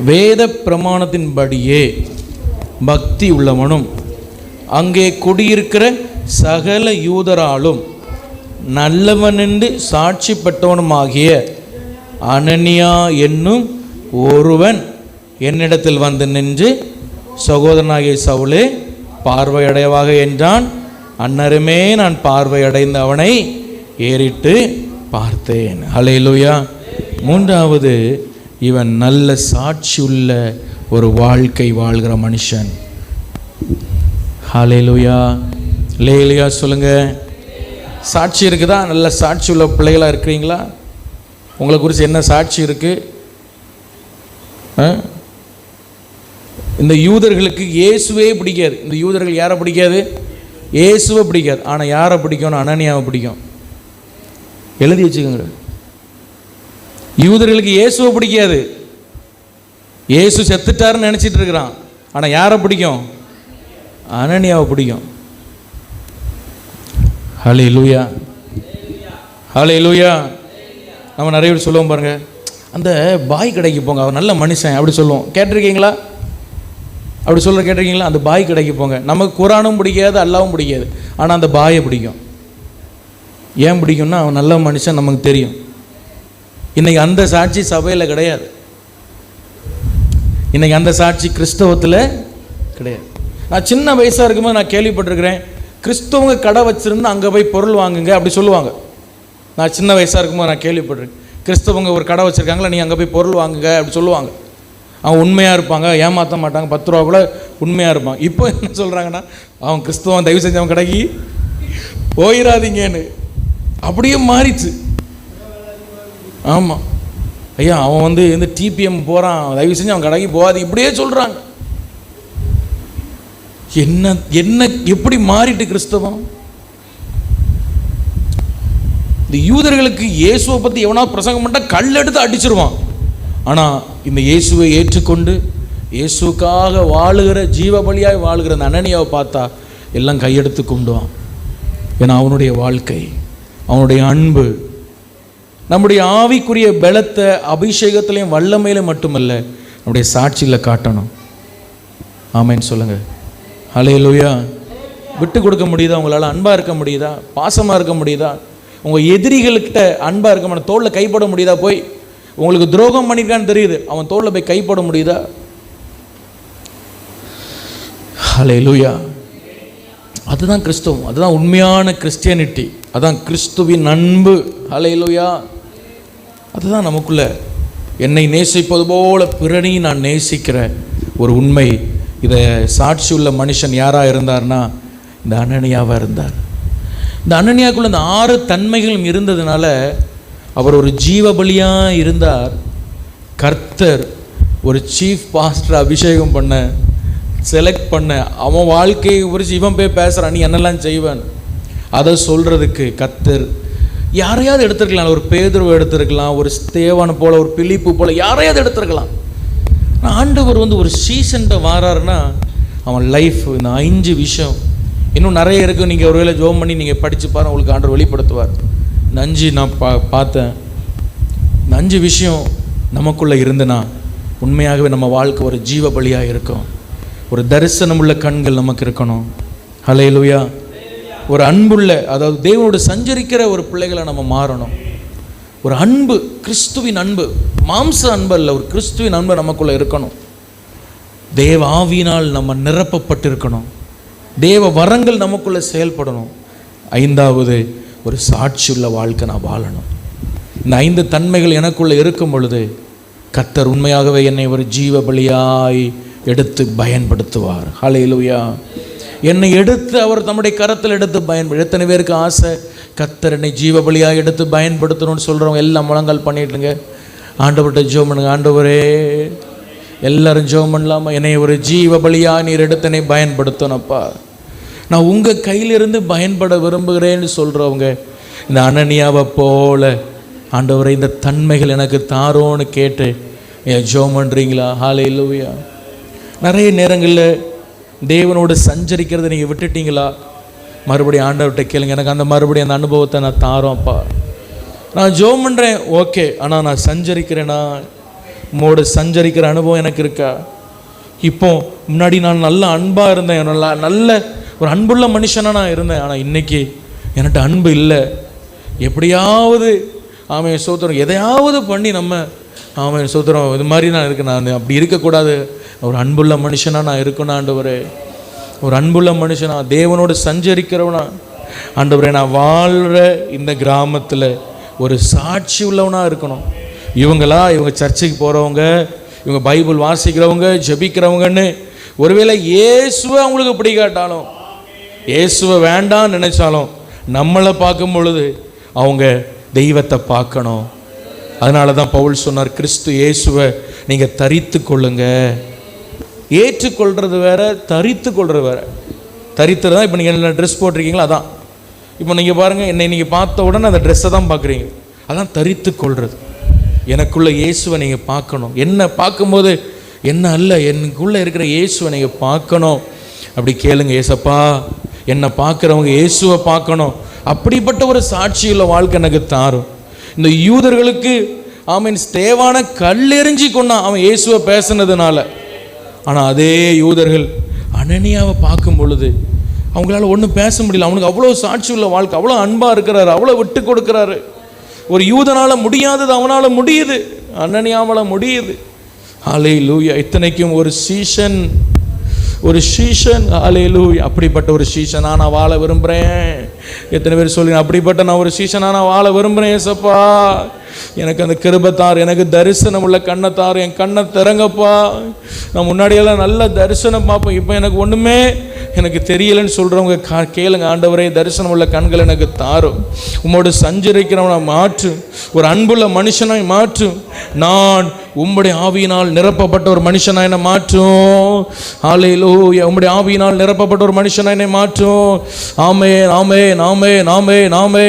வேத பிரமாணத்தின்படியே பக்தி உள்ளவனும் அங்கே குடியிருக்கிற சகல யூதராலும் நல்லவனென்று சாட்சி பெற்றவனுமாகிய அனனியா என்னும் ஒருவன் என்னிடத்தில் வந்து நின்று, சகோதரனாகிய சவுலே பார்வையடைவாக என்றான். அன்னருமே நான் பார்வையடைந்த அவனை ஏறிட்டு பார்த்தேன். ஹல்லேலூயா. 3வது இவன் நல்ல சாட்சியுள்ள ஒரு வாழ்க்கை வாழ்கிற மனுஷன். ஹல்லேலூயா. ஹல்லேலூயா சொல்லுங்க. சாட்சி இருக்குதா? நல்ல சாட்சி உள்ள பிள்ளைகளாக இருக்கிறீங்களா? உங்களை குறித்து என்ன சாட்சி இருக்கு? இந்த யூதர்களுக்கு இயேசுவே பிடிக்காது. இந்த யூதர்கள் யாரை பிடிக்காது? இயேசுவை பிடிக்காது. ஆனால் யாரை பிடிக்கும்னு? அனனியாவை பிடிக்கும். எழுதி வச்சுக்கோங்க. யூதர்களுக்கு இயேசுவை பிடிக்காது, இயேசு செத்துட்டாருன்னு நினச்சிட்டு இருக்கிறான். ஆனால் யாரை பிடிக்கும்? அனனியாவை பிடிக்கும். ஹல்லேலூயா. ஹல்லேலூயா. நம்ம நிறைய பேர் சொல்லுவோம் பாருங்க, அந்த பாய் கடைக்கு போங்க, அவர் நல்ல மனுஷன் அப்படி சொல்லுவோம். கேட்டிருக்கீங்களா? அப்படி சொல்கிற கேட்டிருக்கீங்களா? அந்த பாய் கடைக்கு போங்க. நமக்கு குரானும் பிடிக்காது, அல்லாவும் பிடிக்காது, ஆனால் அந்த பாயை பிடிக்கும். ஏன் பிடிக்கும்னா அவன் நல்ல மனுஷன் நமக்கு தெரியும். இன்றைக்கி அந்த சாட்சி சபையில் கிடையாது, இன்றைக்கி அந்த சாட்சி கிறிஸ்தவத்தில் கிடையாது. நான் சின்ன வயசாக இருக்கும்போது நான் கேள்விப்பட்டிருக்கிறேன், கிறிஸ்தவங்க கடை வச்சுருந்து அங்கே போய் பொருள் வாங்குங்க அப்படி சொல்லுவாங்க. நான் சின்ன வயசாக இருக்கும்போது நான் கேள்விப்பட்டிருக்கேன், கிறிஸ்தவங்க ஒரு கடை வச்சுருக்காங்களா, நீ அங்கே போய் பொருள் வாங்குங்க அப்படி சொல்லுவாங்க. அவன் உண்மையாக இருப்பாங்க, ஏமாற்ற மாட்டாங்க, 10 ரூபா கூட உண்மையாக இருப்பான். இப்போ என்ன சொல்கிறாங்கன்னா, அவன் கிறிஸ்தவன், தயவு செஞ்சு அவன் கடைக்கு போயிடாதீங்கன்னு. அப்படியே மாறிச்சு. ஆமாம் ஐயா, அவன் இந்த டிபிஎம் போகிறான், தயவு செஞ்சு அவன் கடைக்கு போகாது, இப்படியே சொல்கிறாங்க. என்ன என்ன எப்படி மாறிட்டு கிறிஸ்தவம்? இந்த யூதர்களுக்கு இயேசுவை பற்றி எவனா பிரசங்கம் பண்ணால் கல் எடுத்து அடிச்சிருவான். ஆனால் இந்த இயேசுவை ஏற்றுக்கொண்டு இயேசுக்காக வாழுகிற, ஜீவபலியாய் வாழுகிற அந்த அனனியாவை பார்த்தா எல்லாம் கையெடுத்து கும்பிடுவான். ஏன்னா அவனுடைய வாழ்க்கை, அவனுடைய அன்பு நம்முடைய ஆவிக்குரிய பலத்தை அபிஷேகத்திலையும் வல்லமையில மட்டுமல்ல, நம்முடைய சாட்சியில் காட்டணும். ஆமேன்னு சொல்லுங்கள். ஹல்லேலூயா. விட்டு கொடுக்க முடியுதா? உங்களால் அன்பாக இருக்க முடியுதா? பாசமாக இருக்க முடியுதா? உங்கள் எதிரிகள்கிட்ட அன்பாக இருக்க முடியும்? தோளில் கைப்பட முடியுதா? போய் உங்களுக்கு துரோகம் பண்ணியிருக்கான்னு தெரியுது, அவன் தோளில் போய் கைப்பட முடியுதா? ஹல்லேலூயா. அதுதான் கிறிஸ்துவம், அதுதான் உண்மையான கிறிஸ்டியானிட்டி, அதுதான் கிறிஸ்துவின் அன்பு. ஹல்லேலூயா. அதுதான் நமக்குள்ள என்னை நேசிப்பது போல பிறனையும் நான் நேசிக்கிற ஒரு உண்மை. இதை சாட்சி உள்ள மனுஷன் யாராக இருந்தார்னா இந்த அனனியாவாக இருந்தார். இந்த அனனியாக்குள்ள இந்த 6 தன்மைகளும் இருந்ததுனால அவர் ஒரு ஜீவபலியாக இருந்தார். கர்த்தர் ஒரு சீஃப் பாஸ்டர் அபிஷேகம் பண்ண செலக்ட் பண்ண, அவன் வாழ்க்கையை குறித்து இவன் போய் பேசுகிறான், நீ என்னெல்லாம் செய்வேன் அதை சொல்கிறதுக்கு கர்த்தர் யாரையாவது எடுத்துருக்கலாம். ஒரு பேதுருவை எடுத்துருக்கலாம், ஒரு ஸ்தேவானை போல், ஒரு பிலிப்பு போல் யாரையாவது எடுத்துருக்கலாம். ஆண்டவர் ஒரு சீசன்ட்ட வாராருன்னா அவன் லைஃப் இந்த 5 விஷயம் இன்னும் நிறைய இருக்குது. நீங்கள் ஒருவேளை ஜோம் பண்ணி நீங்கள் படித்து பாருங்கள், உங்களுக்கு ஆண்டவர் வெளிப்படுத்துவார். இந்த 5 நான் பார்த்தேன். இந்த 5 விஷயம் நமக்குள்ளே இருந்துன்னா உண்மையாகவே நம்ம வாழ்க்கை ஒரு ஜீவ பலியாக இருக்கும். ஒரு தரிசனம் உள்ள கண்கள் நமக்கு இருக்கணும். ஹல்லேலூயா. ஒரு அன்புள்ள, அதாவது தேவனோடு சஞ்சரிக்கிற ஒரு பிள்ளைகளை நம்ம மாறணும். ஒரு அன்பு, கிறிஸ்துவின் அன்பு, மாம்ச அன்பு அல்ல, ஒரு கிறிஸ்துவின் அன்பு நமக்குள்ளே இருக்கணும். தேவ ஆவியினால் நம்ம நிரப்பப்பட்டு இருக்கணும். தேவ வரங்கள் நமக்குள்ளே செயல்படணும். 5வது, ஒரு சாட்சியுள்ள வாழ்க்கை நான் வாழணும். இந்த 5 தன்மைகள் எனக்குள்ளே இருக்கும் பொழுது கர்த்தர் உண்மையாகவே என்னை ஒரு ஜீவ பலியாய் எடுத்து பயன்படுத்துவார். ஹல்லேலூயா. என்னை எடுத்து அவர் தம்முடைய கரத்தில் எடுத்து எத்தனை பேருக்கு ஆசை கர்த்தர் என்னை ஜீவ பலியாக எடுத்து பயன்படுத்தணும்னு சொல்கிறவங்க எல்லாம் முழங்கால் பண்ணிட்டுங்க. ஆண்டவர்கிட்ட ஜெபம் பண்ணுங்க. ஆண்டவரே, எல்லாரும் ஜெபம் பண்ணலாமா? என்னை ஒரு ஜீவ பலியாக நீர் எடுத்து என்னை பயன்படுத்தணும்ப்பா, நான் உங்கள் கையிலிருந்து பயன்பட விரும்புகிறேன்னு சொல்கிறவங்க இந்த அனனியாவை போல ஆண்டவரை இந்த தன்மைகள் எனக்கு தாரோன்னு கேட்டு ஜெபம் பண்ணுறீங்களா? ஹல்லேலூயா. நிறைய நேரங்களில் தேவனோடு சஞ்சரிக்கிறத நீங்கள் விட்டுட்டீங்களா? மறுபடியும் ஆண்டவர்கிட்ட கேளுங்க, எனக்கு அந்த மறுபடியும் அந்த அனுபவத்தை நான் தாரோம்ப்பா. நான் ஜெபம் பண்ணுறேன், ஓகே, ஆனால் நான் சஞ்சரிக்கிறேன்னா, உம்மோடு சஞ்சரிக்கிற அனுபவம் எனக்கு இருக்கா? இப்போ முன்னாடி நான் நல்ல அன்பாக இருந்தேன், நல்ல ஒரு அன்புள்ள மனுஷனாக நான் இருந்தேன். ஆனால் இன்றைக்கி என்கிட்ட அன்பு இல்லை. எப்படியாவது ஆமென் சோத்திரம் எதையாவது பண்ணி நம்ம ஆமென் சோத்திரம் இது மாதிரி நான் இருக்கேன். நான் அப்படி இருக்கக்கூடாது. ஒரு அன்புள்ள மனுஷனாக நான் இருக்கணும் ஆண்டவரே. ஒரு அன்புள்ள மனுஷனா, தேவனோடு சஞ்சரிக்கிறவனா ஆண்டவரே, நான் வாழ்கிற இந்த கிராமத்தில் ஒரு சாட்சி உள்ளவனாக இருக்கணும். இவங்க சர்ச்சுக்கு போகிறவங்க, இவங்க பைபிள் வாசிக்கிறவங்க, ஜெபிக்கிறவங்கன்னு ஒருவேளை இயேசுவை அவங்களுக்கு பிடிக்காட்டாலும், இயேசுவை வேண்டான்னு நினைச்சாலும் நம்மளை பார்க்கும் பொழுது அவங்க தெய்வத்தை பார்க்கணும். அதனால தான் பவுல் சொன்னார், கிறிஸ்து இயேசுவை நீங்கள் தரித்து கொள்ளுங்க. ஏற்றுக்கொள்கிறது வேற, தரித்து கொள்வது வேற. தரித்துறது தான் இப்போ நீங்கள் என்ன ட்ரெஸ் போட்டிருக்கீங்களோ அதான். இப்போ நீங்கள் பாருங்கள், என்னை நீங்கள் பார்த்த உடனே அந்த ட்ரெஸ்ஸை தான் பார்க்குறீங்க, அதான் தரித்து கொள்வது. எனக்குள்ளே இயேசுவை நீங்கள் பார்க்கணும். என்ன பார்க்கும்போது என்ன அல்ல, எனக்குள்ளே இருக்கிற இயேசுவை நீங்கள் பார்க்கணும். அப்படி கேளுங்க, ஏசப்பா என்னை பார்க்குறவங்க இயேசுவை பார்க்கணும். அப்படிப்பட்ட ஒரு சாட்சியுள்ள வாழ்க்கை எனக்கு தாரும். இந்த யூதர்களுக்கு ஆமீன் ஸ்தேவான கல்லெறிஞ்சி கொண்டான் அவன் இயேசுவை பேசுனதுனால. ஆனால் அதே யூதர்கள் அனனியாவை பார்க்கும் பொழுது அவங்களால ஒன்றும் பேச முடியல. அவனுக்கு அவ்வளோ சாட்சி உள்ள வாழ்க்கை, அவ்வளோ அன்பாக இருக்கிறாரு, அவ்வளோ விட்டு கொடுக்குறாரு. ஒரு யூதனால் முடியாதது அவனால் முடியுது, அனனியாவால் முடியுது. ஹல்லேலூயா. இத்தனைக்கும் ஒரு சீஷன் ஹல்லேலூயா. அப்படிப்பட்ட ஒரு சீஷனாக நான் வாழ விரும்புகிறேன். எத்தனை பேர் சொல்லுங்க, அப்படிப்பட்ட நான் ஒரு சீஷனாக நான் வாழ விரும்புகிறேன் ஏசப்பா, எனக்கு அந்த கிருபைத்தார், எனக்கு தரிசனம் உள்ள கண்ணத்தார், என் கண்ணை திறங்கப்பா. நான் முன்னாடியெல்லாம் நல்ல தரிசனம் பார்ப்பேன், இப்போ எனக்கு ஒன்றுமே எனக்கு தெரியலைன்னு சொல்கிறவங்க கேளுங்க, ஆண்டவரே தரிசனம் உள்ள கண்கள் எனக்கு தாரும். உம்மோடு சஞ்சரிக்கிறவனை மாற்றும், ஒரு அன்புள்ள மனுஷனாய் மாற்றும். நான் உம்முடைய ஆவியினால் நிரப்பப்பட்ட ஒரு மனுஷனாய் என்னை மாற்றும். ஹல்லேலூயா. உம்முடைய ஆவியினால் நிரப்பப்பட்ட ஒரு மனுஷனாய் என்னை மாற்றும். ஆமென், ஆமென், ஆமென், ஆமென், ஆமென்.